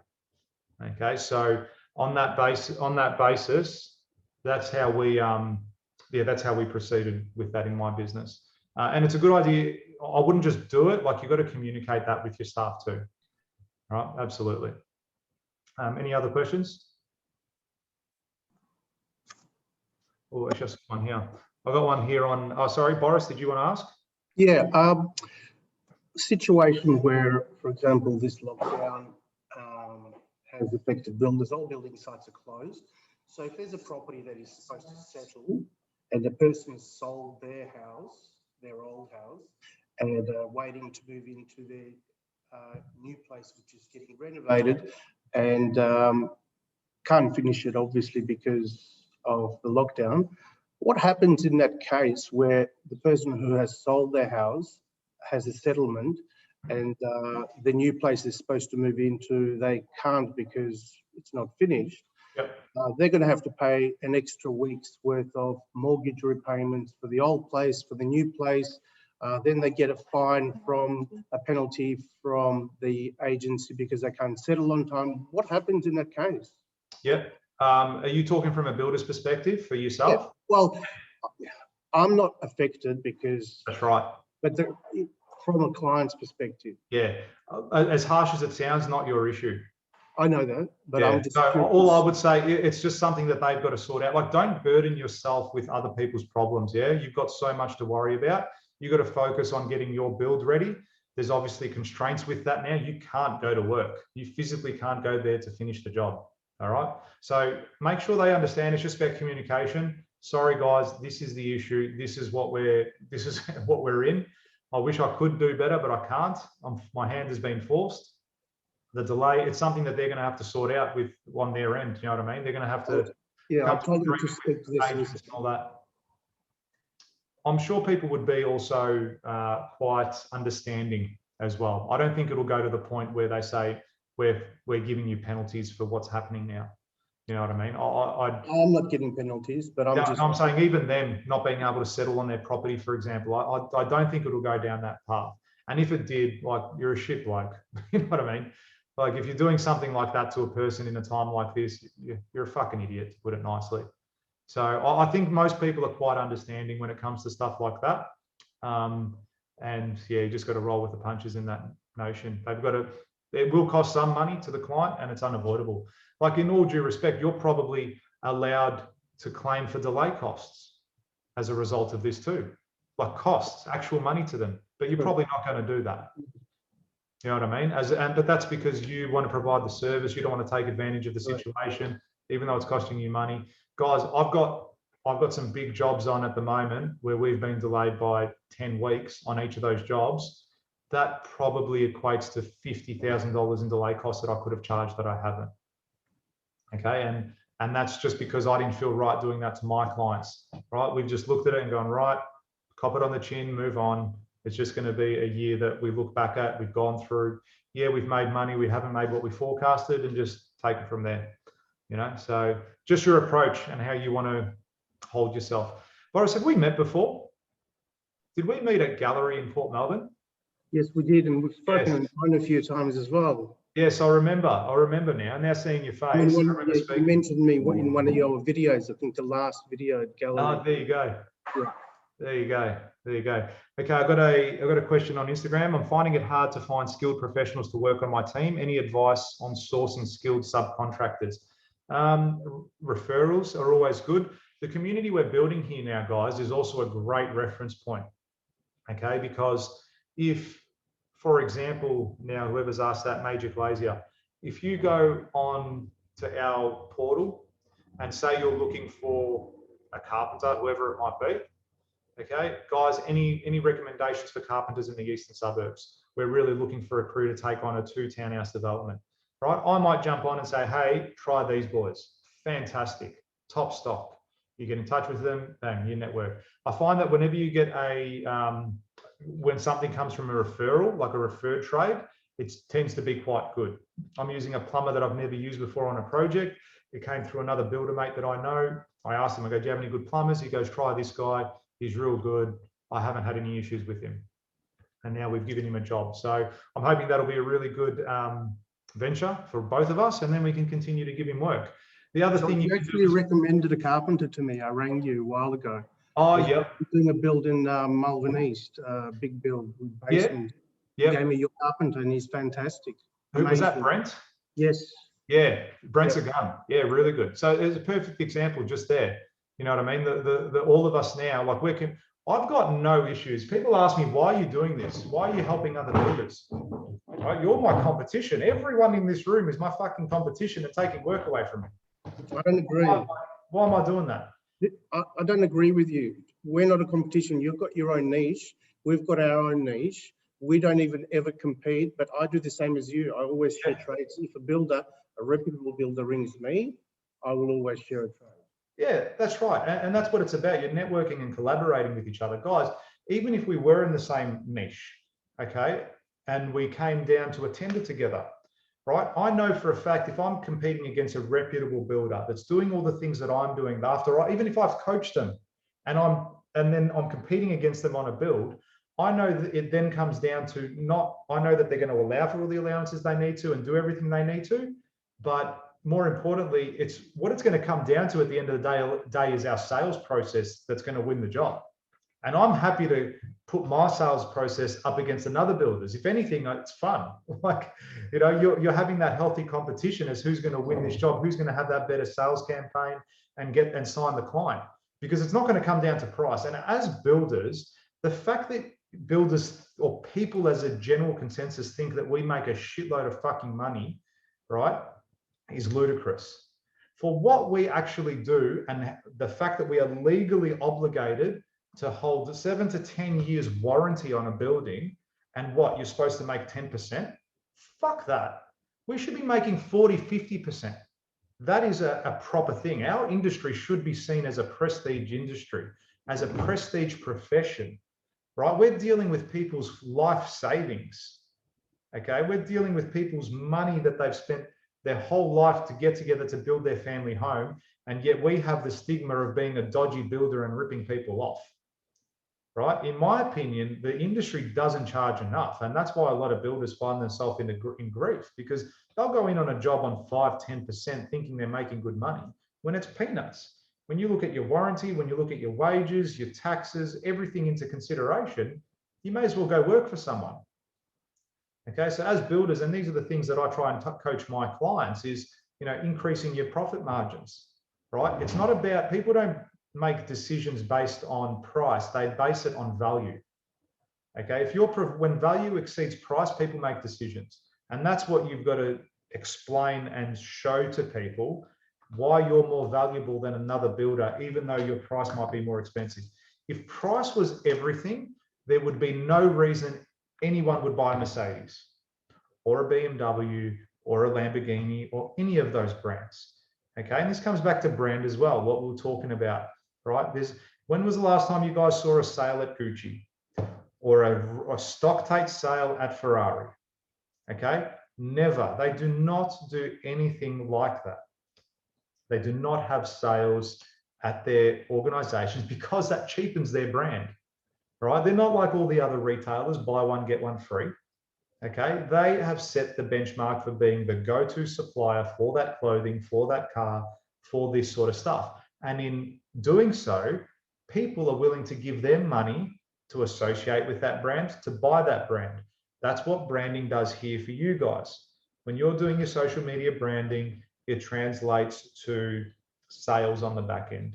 Okay, so on that basis, that's how we proceeded with that in my business. And it's a good idea. I wouldn't just do it. Like, you've got to communicate that with your staff too. Right? Absolutely. Any other questions? Oh, it's just one here. I've got one here on, oh, sorry, Boris, did you want to ask? Yeah. Situation where, for example, this lockdown has affected builders. All building sites are closed. So if there's a property that is supposed to settle and the person has sold their house, their old house, and waiting to move into their new place, which is getting renovated, and can't finish it obviously because of the lockdown. What happens in that case where the person who has sold their house has a settlement and the new place they're supposed to move into, they can't because it's not finished? Yep. They're going to have to pay an extra week's worth of mortgage repayments for the old place, for the new place. Then they get a fine from a penalty from the agency because they can't settle on time. What happens in that case? Yeah. Are you talking from a builder's perspective for yourself? Yeah. Well, I'm not affected because... That's right. But from a client's perspective. Yeah. As harsh as it sounds, not your issue. I know that, but yeah. I'm just... So all I would say, it's just something that they've got to sort out. Like, don't burden yourself with other people's problems, yeah? You've got so much to worry about. You've got to focus on getting your build ready. There's obviously constraints with that now. You can't go to work. You physically can't go there to finish the job, all right? So make sure they understand it's just about communication. Sorry, guys, this is the issue. This is what we're in. I wish I could do better, but I can't. My hand has been forced. The delay, it's something that they're going to have to sort out with on their end. You know what I mean? They're going to have to. Yeah, I totally respect this. And all that. I'm sure people would be also quite understanding as well. I don't think it'll go to the point where they say, we're giving you penalties for what's happening now. You know what I mean? I'm not getting penalties, but I'm saying even them not being able to settle on their property, for example, I don't think it'll go down that path. And if it did, like, you're a shit bloke. You know what I mean? Like, if you're doing something like that to a person in a time like this, you're a fucking idiot, to put it nicely. So I think most people are quite understanding when it comes to stuff like that. And yeah, you just got to roll with the punches in that notion. It will cost some money to the client, and it's unavoidable. Like, in all due respect, you're probably allowed to claim for delay costs as a result of this too. Like, costs, actual money to them, but you're probably not going to do that. You know what I mean? But that's because you want to provide the service. You don't want to take advantage of the situation, even though it's costing you money. Guys, I've got some big jobs on at the moment where we've been delayed by 10 weeks on each of those jobs. That probably equates to $50,000 in delay costs that I could have charged that I haven't. Okay, and that's just because I didn't feel right doing that to my clients. Right? We've just looked at it and gone, right, cop it on the chin, move on. It's just going to be a year that we look back at. We've gone through. Yeah, we've made money. We haven't made what we forecasted, and just take it from there. You know, so just your approach and how you want to hold yourself. Boris, have we met before? Did we meet at Gallery in Port Melbourne? Yes, we did, and we've spoken on the phone a few times as well. Yes, I remember. I remember now seeing your face. You mentioned me in one of your videos. I think the last video at Gallery. Oh, there you go. Yeah. There you go. There you go. Okay, I've got a question on Instagram. I'm finding it hard to find skilled professionals to work on my team. Any advice on sourcing skilled subcontractors? Referrals are always good. The community we're building here now, guys, is also a great reference point. Okay, because if, for example, now whoever's asked that, Major Glazier, if you go on to our portal and say you're looking for a carpenter, whoever it might be, okay, guys, any recommendations for carpenters in the eastern suburbs? We're really looking for a crew to take on a 2-townhouse development, right? I might jump on and say, hey, try these boys. Fantastic, top stock. You get in touch with them, bang, you network. I find that whenever you get when something comes from a referral, like a referred trade, it tends to be quite good. I'm using a plumber that I've never used before on a project. It came through another builder mate that I know. I asked him, I go, do you have any good plumbers? He goes, try this guy. He's real good. I haven't had any issues with him. And now we've given him a job. So I'm hoping that'll be a really good venture for both of us, and then we can continue to give him work. The other thing you actually recommended a carpenter to me. I rang you a while ago. Oh, yeah. Doing a build in Malvern East, big build with basement. Yeah. He gave me your carpenter, and he's fantastic. Who was that, Brent? Yes. Yeah, Brent's a gun. Yeah, really good. So there's a perfect example just there. You know what I mean? All of us now, like I've got no issues. People ask me, why are you doing this? Why are you helping other builders? Right? You're my competition. Everyone in this room is my fucking competition and taking work away from me. I don't agree. Why am I doing that? I don't agree with you. We're not a competition. You've got your own niche. We've got our own niche. We don't even ever compete, but I do the same as you. I always share trades. If a reputable builder rings me, I will always share a trade. Yeah, that's right. And that's what it's about. You're networking and collaborating with each other. Guys, even if we were in the same niche, okay, and we came down to a tender together, right? I know for a fact if I'm competing against a reputable builder that's doing all the things that I'm doing, even if I've coached them and then I'm competing against them on a build, I know that it then comes down to I know that they're going to allow for all the allowances they need to and do everything they need to, but more importantly, what it's going to come down to at the end of the day is our sales process that's going to win the job. And I'm happy to put my sales process up against another builder's. If anything, it's fun. Like, you know, you're having that healthy competition as who's going to win this job, who's going to have that better sales campaign and sign the client. Because it's not going to come down to price. And as builders, the fact that builders or people as a general consensus think that we make a shitload of fucking money, right, is ludicrous. For what we actually do and the fact that we are legally obligated to hold 7 to 10 years warranty on a building, and what, you're supposed to make 10%? Fuck that. We should be making 40, 50%. That is a proper thing. Our industry should be seen as a prestige industry. as a prestige profession, right? We're dealing with people's life savings. Okay, we're dealing with people's money that they've spent their whole life to get together to build their family home, and yet we have the stigma of being a dodgy builder and ripping people off. Right? In my opinion, the industry doesn't charge enough. And that's why a lot of builders find themselves in grief, because they'll go in on a job on 5–10% thinking they're making good money when it's peanuts. When you look at your warranty, when you look at your wages, your taxes, everything into consideration, you may as well go work for someone. Okay, so as builders, and these are the things that I try and coach my clients, is, you know, increasing your profit margins, right? It's not about, people don't make decisions based on price, they base it on value. Okay, when value exceeds price, people make decisions, and that's what you've got to explain and show to people, why you're more valuable than another builder, even though your price might be more expensive. If price was everything, there would be no reason anyone would buy a Mercedes or a BMW or a Lamborghini or any of those brands. Okay, and this comes back to brand as well, what we were talking about, right? When was the last time you guys saw a sale at Gucci or a stock take sale at Ferrari? Okay, never. They do not do anything like that. They do not have sales at their organizations because that cheapens their brand, right? They're not like all the other retailers, buy one, get one free. Okay, they have set the benchmark for being the go-to supplier for that clothing, for that car, for this sort of stuff. And in doing so, people are willing to give them money to associate with that brand, to buy that brand. That's what branding does here for you guys. When you're doing your social media branding, it translates to sales on the back end.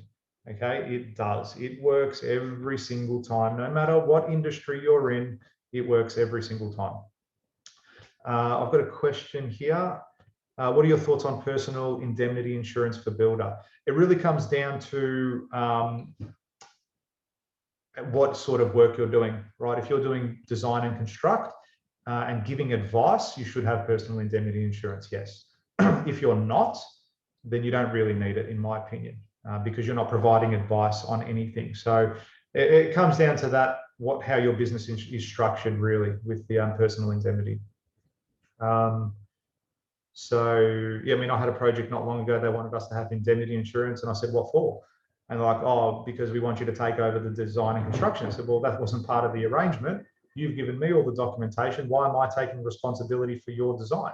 Okay, it does. It works every single time, no matter what industry you're in, it works every single time. I've got a question here. What are your thoughts on personal indemnity insurance for builder? It really comes down to what sort of work you're doing, right? If you're doing design and construct and giving advice, you should have personal indemnity insurance, yes. If you're not, then you don't really need it, in my opinion, because you're not providing advice on anything. So it comes down to that, how your business is structured, really, with the personal indemnity. So yeah, I mean, I had a project not long ago, they wanted us to have indemnity insurance, and I said, what for? And they're like, oh, because we want you to take over the design and construction. I said, well, that wasn't part of the arrangement. You've given me all the documentation. Why am I taking responsibility for your design?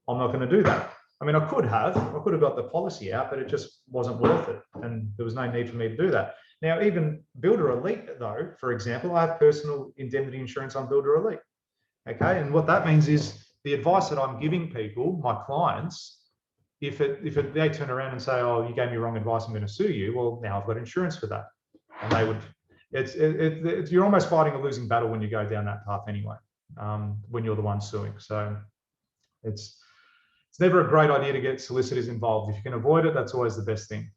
I'm not going to do that. I mean, I could have got the policy out, but it just wasn't worth it. And there was no need for me to do that. Now, even Builder Elite, though, for example, I have personal indemnity insurance on Builder Elite. Okay, and what that means is the advice that I'm giving people, my clients, if they turn around and say, oh, you gave me wrong advice, I'm going to sue you, well, now I've got insurance for that. And they would, you're almost fighting a losing battle when you go down that path anyway, when you're the one suing. So it's never a great idea to get solicitors involved. If you can avoid it, that's always the best thing.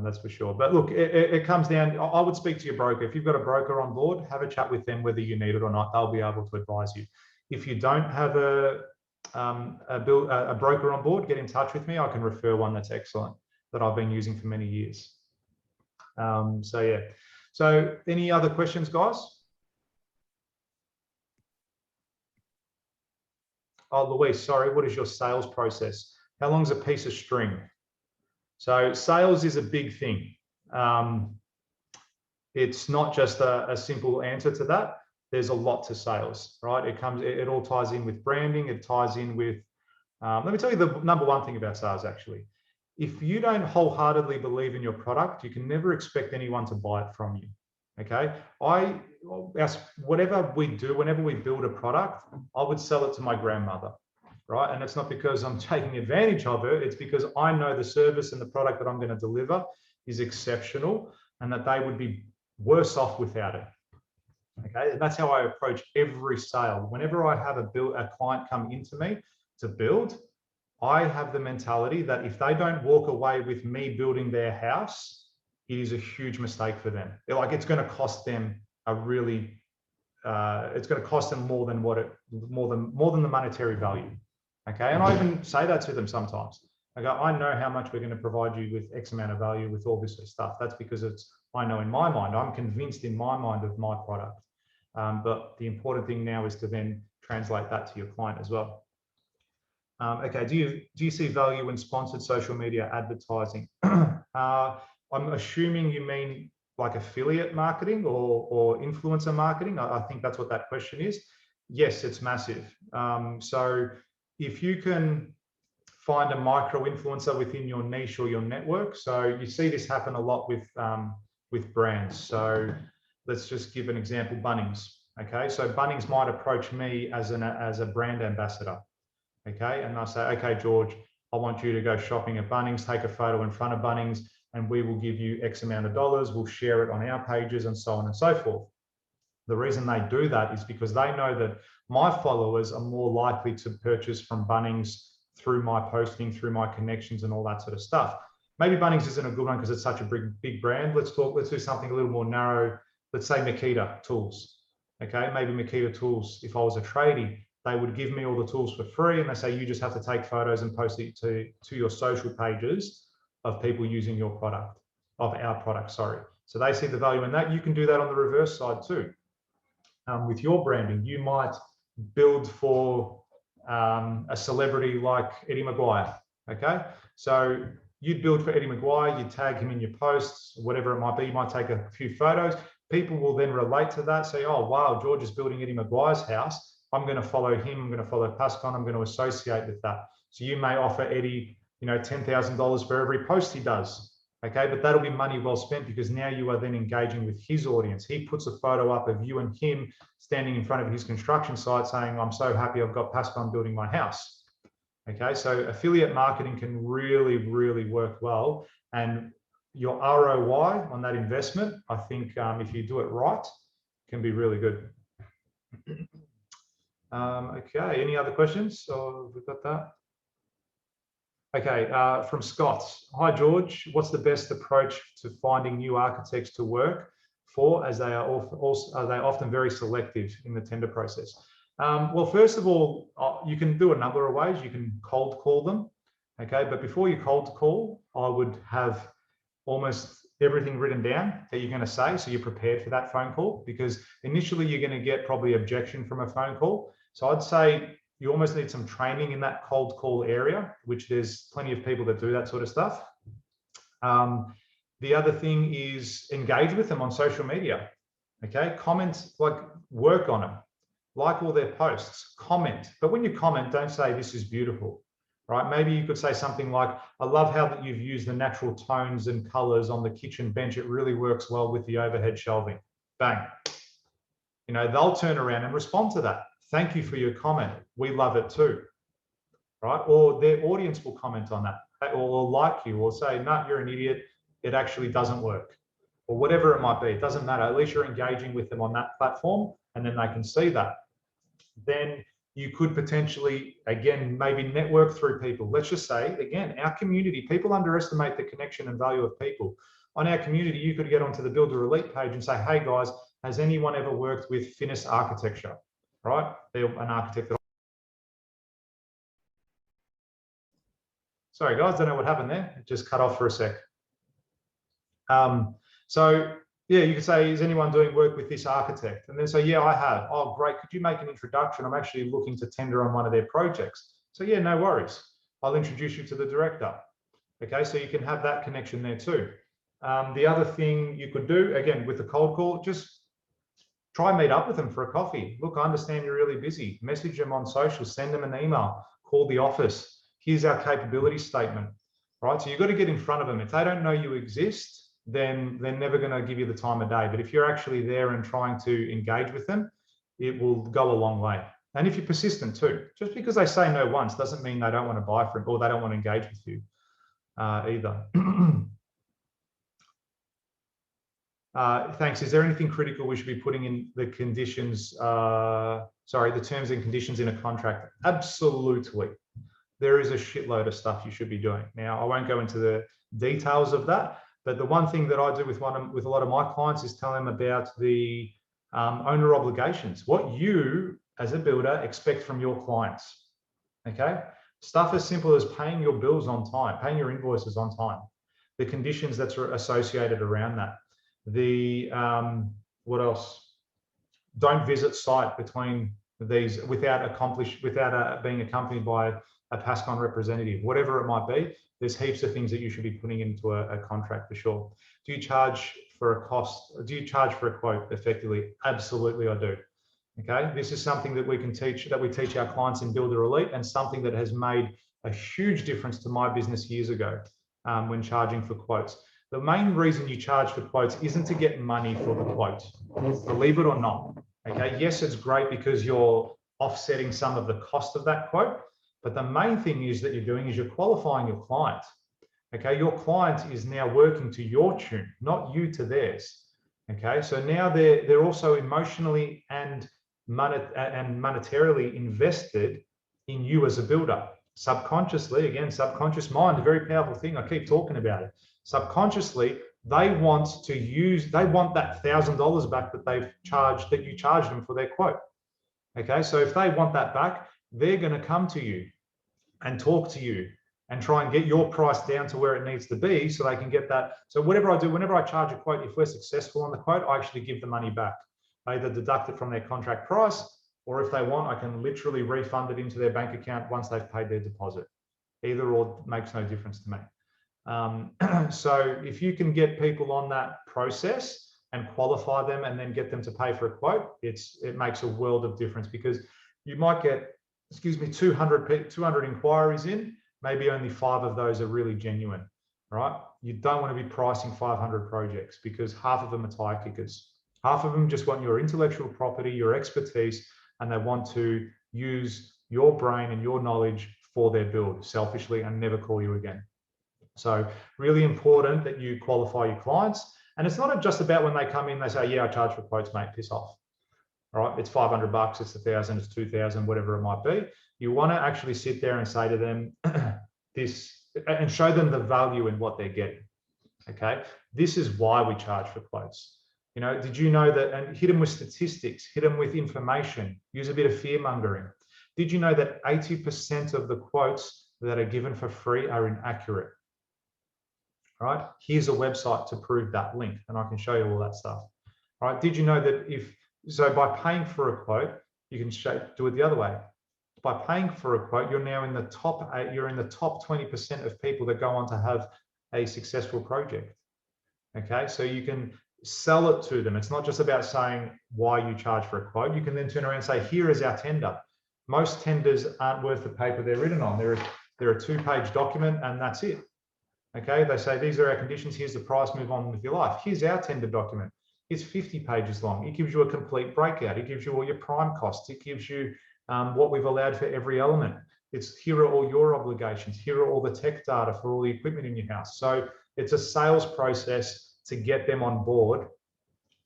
That's for sure. But look, it comes down, I would speak to your broker. If you've got a broker on board, have a chat with them whether you need it or not. They'll be able to advise you. If you don't have a broker on board, get in touch with me. I can refer one that's excellent, that I've been using for many years. So yeah. So any other questions, guys? Oh, Louise, sorry, what is your sales process? How long is a piece of string? So sales is a big thing. It's not just a simple answer to that. There's a lot to sales, right? It all ties in with branding. It ties in with, let me tell you the number one thing about sales, actually. If you don't wholeheartedly believe in your product, you can never expect anyone to buy it from you, okay? Whatever we do, whenever we build a product, I would sell it to my grandmother, right? And it's not because I'm taking advantage of her. It's because I know the service and the product that I'm going to deliver is exceptional and that they would be worse off without it. Okay, that's how I approach every sale. Whenever I have a client come into me to build, I have the mentality that if they don't walk away with me building their house, it is a huge mistake for them. It's going to cost them it's going to cost them more than the monetary value. Okay, and I even say that to them sometimes. I go, I know how much we're going to provide you with X amount of value with all this sort of stuff. That's because I know in my mind, I'm convinced in my mind of my product. But the important thing now is to then translate that to your client as well. Okay, do you see value in sponsored social media advertising? I'm assuming you mean like affiliate marketing or influencer marketing. I think that's what that question is. Yes, it's massive. So if you can find a micro influencer within your niche or your network, so you see this happen a lot with brands. So let's just give an example, Bunnings. Okay, so Bunnings might approach me as a brand ambassador. Okay, and they'll say, okay, George, I want you to go shopping at Bunnings, take a photo in front of Bunnings, and we will give you X amount of dollars. We'll share it on our pages and so on and so forth. The reason they do that is because they know that my followers are more likely to purchase from Bunnings through my posting, through my connections and all that sort of stuff. Maybe Bunnings isn't a good one because it's such a big brand. Let's do something a little more narrow. Let's say Makita Tools. Okay, maybe Makita Tools, if I was a tradie, they would give me all the tools for free, and they say you just have to take photos and post it to your social pages of people using your product, of our product, sorry. So they see the value in that. You can do that on the reverse side too. With your branding, you might build for a celebrity like Eddie Maguire, okay? So you'd build for Eddie Maguire, you tag him in your posts, whatever it might be, you might take a few photos. People will then relate to that, say, oh, wow, George is building Eddie Maguire's house. I'm going to follow him. I'm going to follow Passas. I'm going to associate with that. So you may offer Eddie, $10,000 for every post he does. Okay, but that'll be money well spent because now you are then engaging with his audience. He puts a photo up of you and him standing in front of his construction site saying, I'm so happy I've got Passas building my house. Okay, so affiliate marketing can really, really work well. And your ROI on that investment, I think if you do it right, can be really good. Okay, any other questions? Oh, we've got that. Okay, from Scott. Hi, George. What's the best approach to finding new architects to work for, as they are often very selective in the tender process? Well, first of all, you can do a number of ways. You can cold call them. Okay, but before you cold call, I would have almost everything written down that you're going to say, so you're prepared for that phone call, because initially you're going to get probably objection from a phone call. So I'd say you almost need some training in that cold call area, which there's plenty of people that do that sort of stuff. The other thing is engage with them on social media. Okay, comment, like work on them, like all their posts, comment. But when you comment, don't say this is beautiful, right? Maybe you could say something like, I love how that you've used the natural tones and colors on the kitchen bench. It really works well with the overhead shelving. Bang. They'll turn around and respond to that. Thank you for your comment. We love it too, right? Or their audience will comment on that, or like you, or say, no, you're an idiot. It actually doesn't work, or whatever it might be. It doesn't matter. At least you're engaging with them on that platform, and then they can see that. Then you could potentially, again, maybe network through people. Let's just say, again, our community, people underestimate the connection and value of people. On our community, you could get onto the Builder Elite page and say, hey guys, has anyone ever worked with Finis Architecture? Right? They're an architect that... Sorry guys, don't know what happened there. It just cut off for a sec. So yeah, you could say, is anyone doing work with this architect? And then say, yeah, I have. Oh, great. Could you make an introduction? I'm actually looking to tender on one of their projects. So yeah, no worries. I'll introduce you to the director. Okay, so you can have that connection there too. The other thing you could do, again, with the cold call, just try and meet up with them for a coffee. Look, I understand you're really busy. Message them on social, send them an email, call the office. Here's our capability statement, right? So you've got to get in front of them. If they don't know you exist, then they're never going to give you the time of day. But if you're actually there and trying to engage with them, it will go a long way. And if you're persistent too, just because they say no once doesn't mean they don't want to buy from, or they don't want to engage with you either. Thanks. Is there anything critical we should be putting in the conditions, the terms and conditions in a contract? Absolutely. There is a shitload of stuff you should be doing. Now, I won't go into the details of that, but the one thing that I do with a lot of my clients is tell them about the owner obligations, what you as a builder expect from your clients. Okay. Stuff as simple as paying your bills on time, paying your invoices on time, the conditions that's associated around that. The, what else? Don't visit site between these without being accompanied by a PASCON representative, whatever it might be. There's heaps of things that you should be putting into a contract for sure. Do you charge for a cost? Do you charge for a quote effectively? Absolutely, I do. Okay, this is something that we teach our clients in Builder Elite, and something that has made a huge difference to my business years ago when charging for quotes. The main reason you charge for quotes isn't to get money for the quote, believe it or not. Okay, yes, it's great because you're offsetting some of the cost of that quote, but the main thing is that you're doing is you're qualifying your client. Okay, your client is now working to your tune, not you to theirs. Okay, so now they're also emotionally and monetarily invested in you as a builder. Subconsciously, again, subconscious mind, a very powerful thing. I keep talking about it. Subconsciously, they want that $1,000 back that you charged them for their quote. Okay, so if they want that back, they're going to come to you and talk to you and try and get your price down to where it needs to be so they can get that. So whatever I do, whenever I charge a quote, if we're successful on the quote, I actually give the money back. I either deduct it from their contract price, or if they want, I can literally refund it into their bank account once they've paid their deposit. Either or makes no difference to me. So if you can get people on that process and qualify them and then get them to pay for a quote, it makes a world of difference, because you might get, 200 inquiries in, maybe only 5 of those are really genuine, right? You don't want to be pricing 500 projects, because half of them are tire kickers. Half of them just want your intellectual property, your expertise, and they want to use your brain and your knowledge for their build selfishly and never call you again. So really important that you qualify your clients. And it's not just about when they come in, they say, yeah, I charge for quotes, mate, piss off. All right, it's $500, it's $1,000, it's $2,000, whatever it might be. You want to actually sit there and say to them this, and show them the value in what they're getting. Okay, this is why we charge for quotes. You know, did you know that? And hit them with statistics, hit them with information, use a bit of fear mongering. Did you know that 80% of the quotes that are given for free are inaccurate? All right, here's a website to prove that link, and I can show you all that stuff. All right, did you know that by paying for a quote, you can do it the other way. By paying for a quote, you're now in the top 8, you're in the top 20% of people that go on to have a successful project. Okay, so you can sell it to them. It's not just about saying why you charge for a quote. You can then turn around and say, here is our tender. Most tenders aren't worth the paper they're written on. They're a 2-page document, and that's it. Okay, they say, these are our conditions, here's the price, move on with your life. Here's our tender document. It's 50 pages long. It gives you a complete breakout. It gives you all your prime costs. It gives you what we've allowed for every element. It's here are all your obligations. Here are all the tech data for all the equipment in your house. So it's a sales process to get them on board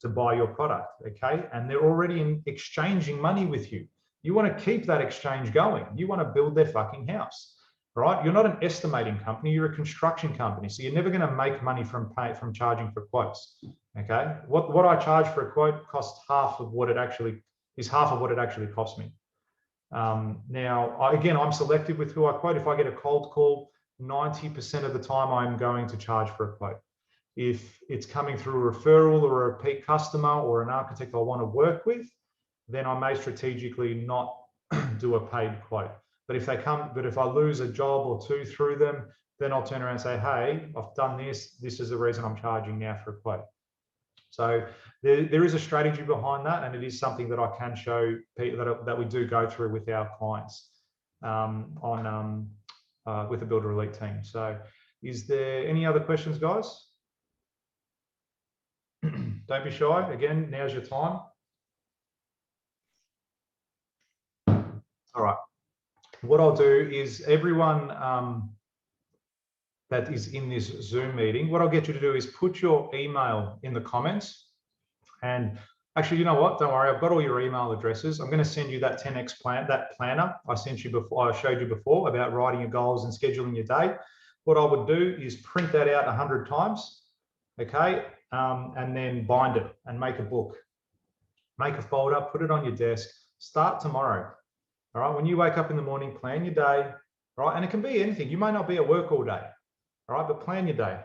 to buy your product, okay? And they're already exchanging money with you. You want to keep that exchange going. You want to build their fucking house, right? You're not an estimating company. You're a construction company. So you're never going to make money from charging for quotes, okay? What I charge for a quote costs half of what it actually costs me. Now, again, I'm selective with who I quote. If I get a cold call, 90% of the time I'm going to charge for a quote. If it's coming through a referral or a repeat customer or an architect I want to work with, then I may strategically not do a paid quote. But if I lose a job or 2 through them, then I'll turn around and say, hey, I've done this. This is the reason I'm charging now for a quote. So there is a strategy behind that, and it is something that I can show that we do go through with our clients with the Builder Elite team. So is there any other questions, guys? Don't be shy. Again, now's your time. All right. What I'll do is everyone that is in this Zoom meeting, what I'll get you to do is put your email in the comments. And actually, you know what? Don't worry. I've got all your email addresses. I'm going to send you that 10X plan, that planner I sent you before. I showed you before about writing your goals and scheduling your day. What I would do is print that out 100 times. Okay. And then bind it and make a book. Make a folder, put it on your desk. Start tomorrow. All right. When you wake up in the morning, plan your day. right? And it can be anything. You may not be at work all day, all right, but plan your day.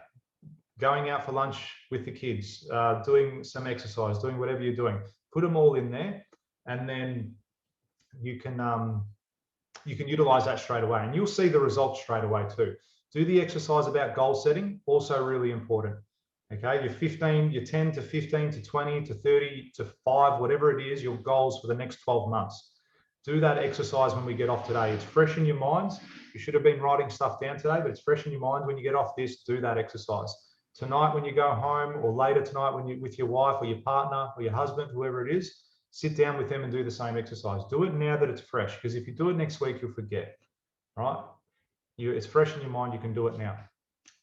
Going out for lunch with the kids, doing some exercise, doing whatever you're doing. Put them all in there, and then you can utilize that straight away, and you'll see the results straight away too. Do the exercise about goal setting, also really important. Okay, your 15, your 10 to 15 to 20 to 30 to 5, whatever it is, your goals for the next 12 months. Do that exercise when we get off today. It's fresh in your minds. You should have been writing stuff down today, but it's fresh in your mind. When you get off this, do that exercise. Tonight when you go home, or later tonight when you're with your wife or your partner or your husband, whoever it is, sit down with them and do the same exercise. Do it now that it's fresh, because if you do it next week, you'll forget, right? It's fresh in your mind, you can do it now.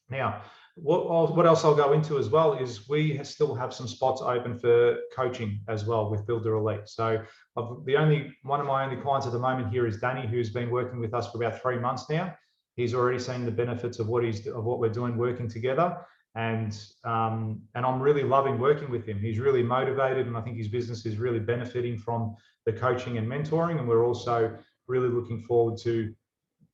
Now, what else I'll go into as well is we still have some spots open for coaching as well with Builder Elite. So one of my only clients at the moment here is Danny, who's been working with us for about 3 months now. He's already seen the benefits of what we're doing working together. And I'm really loving working with him. He's really motivated, and I think his business is really benefiting from the coaching and mentoring. And we're also really looking forward to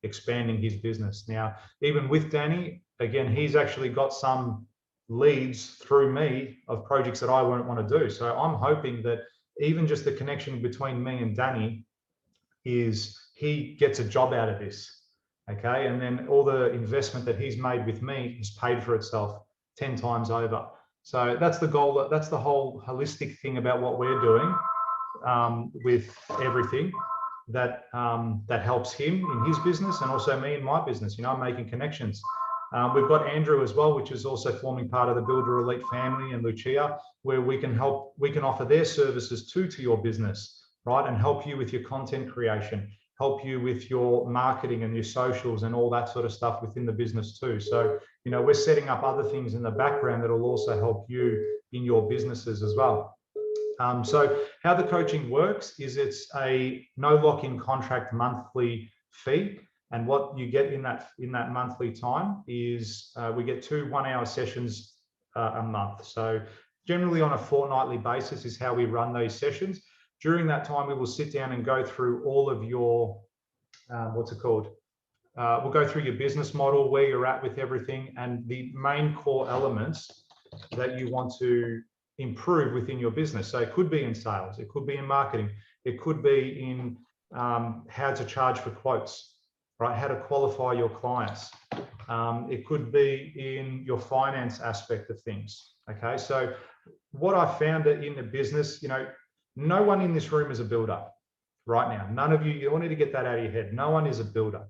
expanding his business. Now, even with Danny, again, he's actually got some leads through me of projects that I won't want to do. So I'm hoping that even just the connection between me and Danny is he gets a job out of this. Okay, and then all the investment that he's made with me is paid for itself 10 times over. So that's the goal. That's the whole holistic thing about what we're doing with everything that helps him in his business, and also me in my business. You know, I'm making connections. We've got Andrew as well, which is also forming part of the Builder Elite family, and Lucia, where we can offer their services to your business, right, and help you with your content creation, help you with your marketing and your socials and all that sort of stuff within the business too. So, you know, we're setting up other things in the background that will also help you in your businesses as well. So how the coaching works is it's a no lock-in contract monthly fee. And what you get in that monthly time is we get 2 one-hour sessions a month. So generally on a fortnightly basis is how we run those sessions. During that time, we will sit down and go through all of your, we'll go through your business model, where you're at with everything, and the main core elements that you want to improve within your business. So it could be in sales, it could be in marketing, it could be in how to charge for quotes, right? How to qualify your clients. It could be in your finance aspect of things. Okay, so what I found in the business, you know, no one in this room is a builder right now. None of you, you all need to get that out of your head. No one is a builder.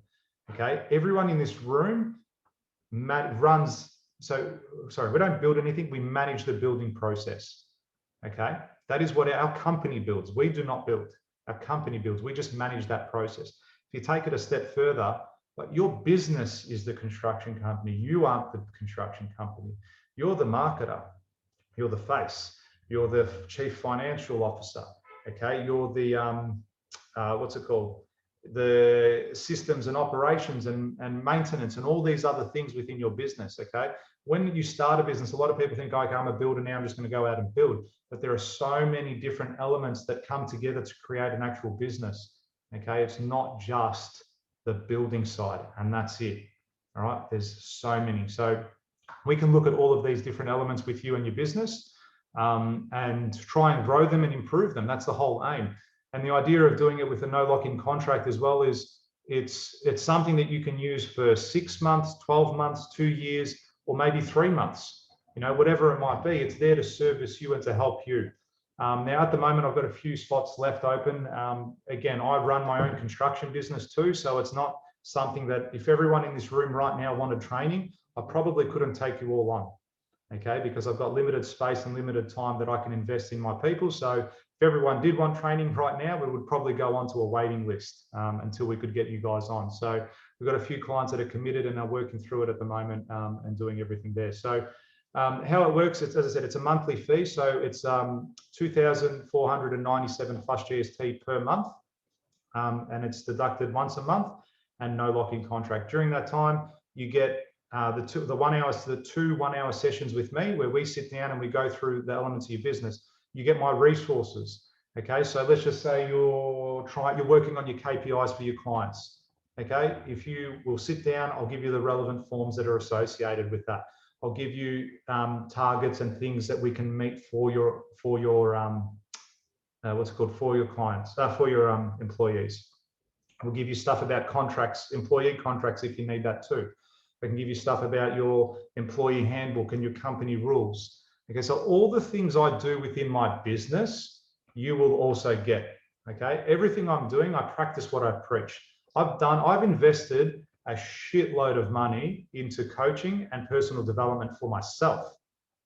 Okay, everyone in this room runs. So, sorry, we don't build anything. We manage the building process. Okay, that is what our company builds. We do not build. Our company builds. We just manage that process. If you take it a step further, but your business is the construction company. You aren't the construction company. You're the marketer. You're the face. You're the chief financial officer. Okay, you're the the systems and operations and maintenance and all these other things within your business. Okay, when you start a business, a lot of people think, okay, I'm a builder now, I'm just going to go out and build. But there are so many different elements that come together to create an actual business. Okay, it's not just the building side and that's it. All right, there's so many. So we can look at all of these different elements with you and your business and try and grow them and improve them. That's the whole aim. And the idea of doing it with a no lock-in contract as well is it's something that you can use for 6 months, 12 months, 2 years, or maybe 3 months, you know, whatever it might be. It's there to service you and to help you. Now, at the moment, I've got a few spots left open. Again, I run my own construction business too, so it's not something that if everyone in this room right now wanted training, I probably couldn't take you all on, okay, because I've got limited space and limited time that I can invest in my people. So if everyone did want training right now, we would probably go onto a waiting list until we could get you guys on. So we've got a few clients that are committed and are working through it at the moment and doing everything there. So how it works, it's, as I said, it's a monthly fee. So it's 2,497 plus GST per month. And it's deducted once a month and no lock-in contract. During that time, you get the 2 one-hour sessions with me where we sit down and we go through the elements of your business. You get my resources. Okay, so let's just say you're working on your KPIs for your clients. Okay, if you will sit down, I'll give you the relevant forms that are associated with that. I'll give you targets and things that we can meet for your what's it called, for your clients, for your employees. We'll give you stuff about contracts, employee contracts, if you need that too. I can give you stuff about your employee handbook and your company rules. Okay, so all the things I do within my business, you will also get. Okay, everything I'm doing, I practice what I preach. I've invested a shitload of money into coaching and personal development for myself,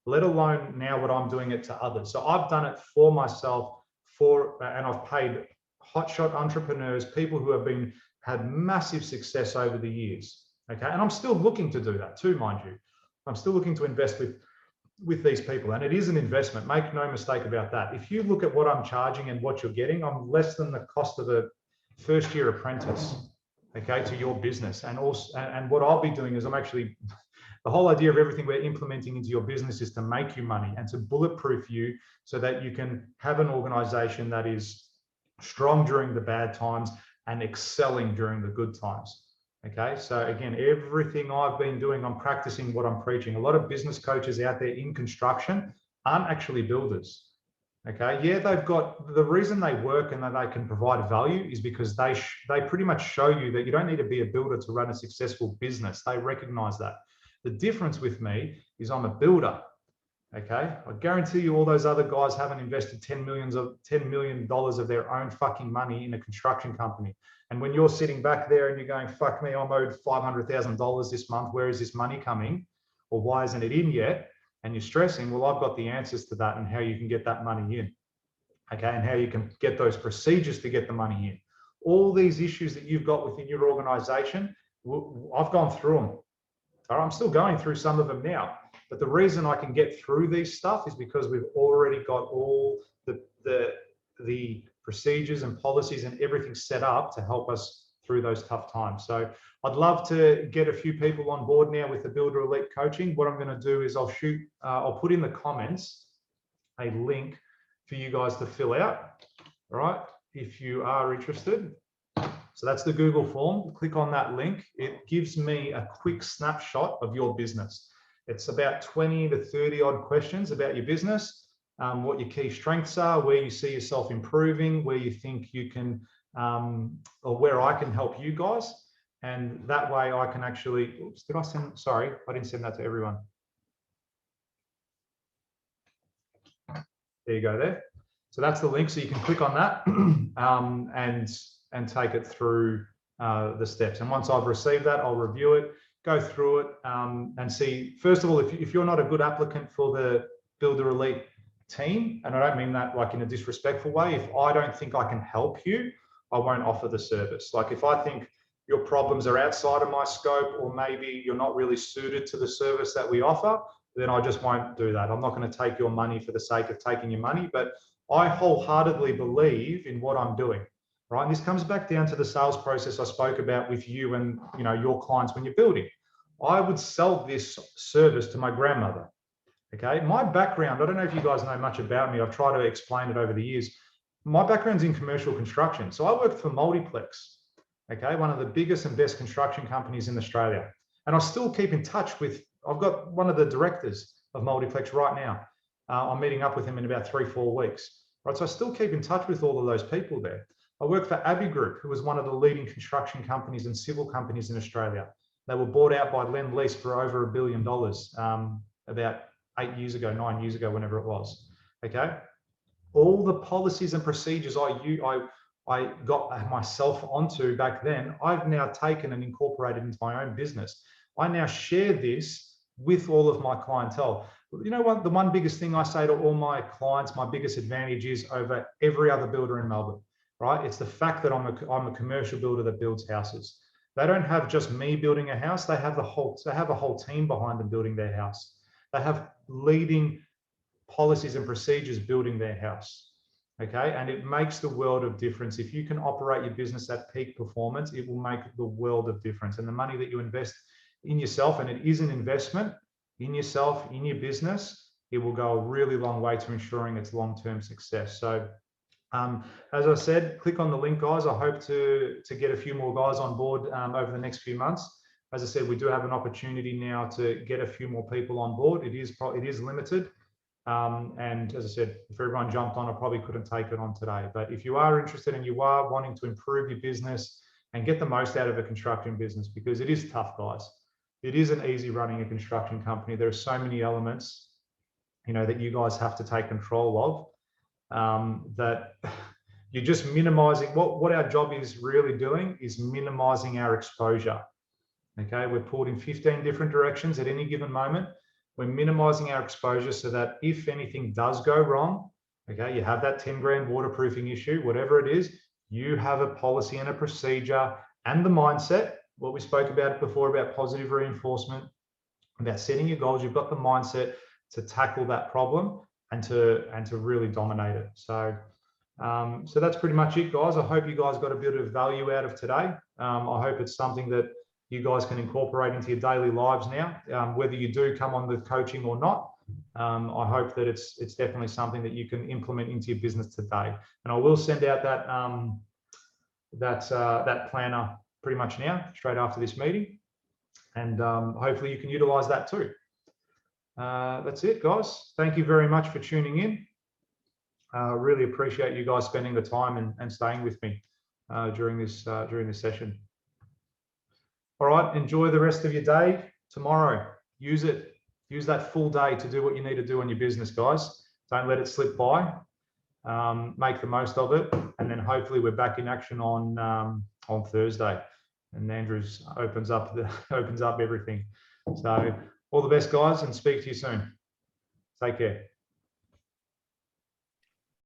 let alone now what I'm doing it to others. So I've done it for myself, and I've paid hotshot entrepreneurs, people who have had massive success over the years. Okay, and I'm still looking to do that too, mind you. I'm still looking to invest with these people, and it is an investment. Make no mistake about that. If you look at what I'm charging and what you're getting, I'm less than the cost of a first-year apprentice, okay, to your business. And also, and what I'll be doing is the whole idea of everything we're implementing into your business is to make you money and to bulletproof you so that you can have an organization that is strong during the bad times and excelling during the good times. Okay, so again, everything I've been doing, I'm practicing what I'm preaching. A lot of business coaches out there in construction aren't actually builders. Okay, yeah, they've got, the reason they work and that they can provide value is because they pretty much show you that you don't need to be a builder to run a successful business. They recognize that. The difference with me is I'm a builder. Okay, I guarantee you all those other guys haven't invested $10 million of their own fucking money in a construction company. And when you're sitting back there and you're going, fuck me, I'm owed $500,000 this month, where is this money coming? Or why isn't it in yet? And you're stressing, well, I've got the answers to that and how you can get that money in. Okay, and how you can get those procedures to get the money in. All these issues that you've got within your organization, I've gone through them. I'm still going through some of them now. But the reason I can get through these stuff is because we've already got all the procedures and policies and everything set up to help us through those tough times. So I'd love to get a few people on board now with the Builder Elite coaching. What I'm going to do is I'll put in the comments a link for you guys to fill out. All right, if you are interested. So that's the Google form. Click on that link. It gives me a quick snapshot of your business. It's about 20 to 30 odd questions about your business, what your key strengths are, where you see yourself improving, where you think you can, or where I can help you guys. And that way I can actually, oops, sorry, I didn't send that to everyone. There you go there. So that's the link. So you can click on that and take it through the steps. And once I've received that, I'll review it, go through it and see, first of all, if you're not a good applicant for the Builder Elite team, and I don't mean that like in a disrespectful way, if I don't think I can help you, I won't offer the service. Like if I think your problems are outside of my scope, or maybe you're not really suited to the service that we offer, then I just won't do that. I'm not going to take your money for the sake of taking your money, but I wholeheartedly believe in what I'm doing. Right, and this comes back down to the sales process I spoke about with you and your clients when you're building. I would sell this service to my grandmother. Okay, my background, I don't know if you guys know much about me. I've tried to explain it over the years. My background's in commercial construction. So I worked for Multiplex, okay, one of the biggest and best construction companies in Australia. And I still keep in touch with, I've got one of the directors of Multiplex right now. I'm meeting up with him in about 3-4 weeks. Right, so I still keep in touch with all of those people there. I worked for Abbey Group, who was one of the leading construction companies and civil companies in Australia. They were bought out by Lend-Lease for over $1 billion about 8 years ago, 9 years ago, whenever it was. Okay, all the policies and procedures I got myself onto back then, I've now taken and incorporated into my own business. I now share this with all of my clientele. You know what? The one biggest thing I say to all my clients, my biggest advantage is over every other builder in Melbourne. Right? It's the fact that I'm a commercial builder that builds houses. They don't have just me building a house. They have a whole team behind them building their house. They have leading policies and procedures building their house. Okay, and it makes the world of difference. If you can operate your business at peak performance, it will make the world of difference. And the money that you invest in yourself, and it is an investment in yourself, in your business, it will go a really long way to ensuring its long-term success. So As I said, click on the link, guys. I hope to get a few more guys on board over the next few months. As I said, we do have an opportunity now to get a few more people on board. It is limited. And as I said, if everyone jumped on, I probably couldn't take it on today. But if you are interested and you are wanting to improve your business and get the most out of a construction business, because it is tough, guys. It isn't easy running a construction company. There are so many elements, that you guys have to take control of. That you're just minimizing what our job is really doing is minimizing our exposure. Okay, we're pulled in 15 different directions at any given moment. We're minimizing our exposure so that if anything does go wrong, okay, you have that 10 grand waterproofing issue, whatever it is, you have a policy and a procedure and the mindset, what we spoke about before about positive reinforcement, about setting your goals. You've got the mindset to tackle that problem and to really dominate it. So that's pretty much it, guys. I hope you guys got a bit of value out of today. I hope it's something that you guys can incorporate into your daily lives now, whether you do come on the coaching or not. I hope that it's definitely something that you can implement into your business today. And I will send out that planner pretty much now, straight after this meeting, and hopefully you can utilize that too. That's it, guys. Thank you very much for tuning in. Really appreciate you guys spending the time and staying with me during this session. All right, enjoy the rest of your day. Tomorrow, use that full day to do what you need to do on your business, guys. Don't let it slip by. Make the most of it, and then hopefully we're back in action on Thursday. And Andrews opens up everything. So all the best, guys, and speak to you soon. Take care.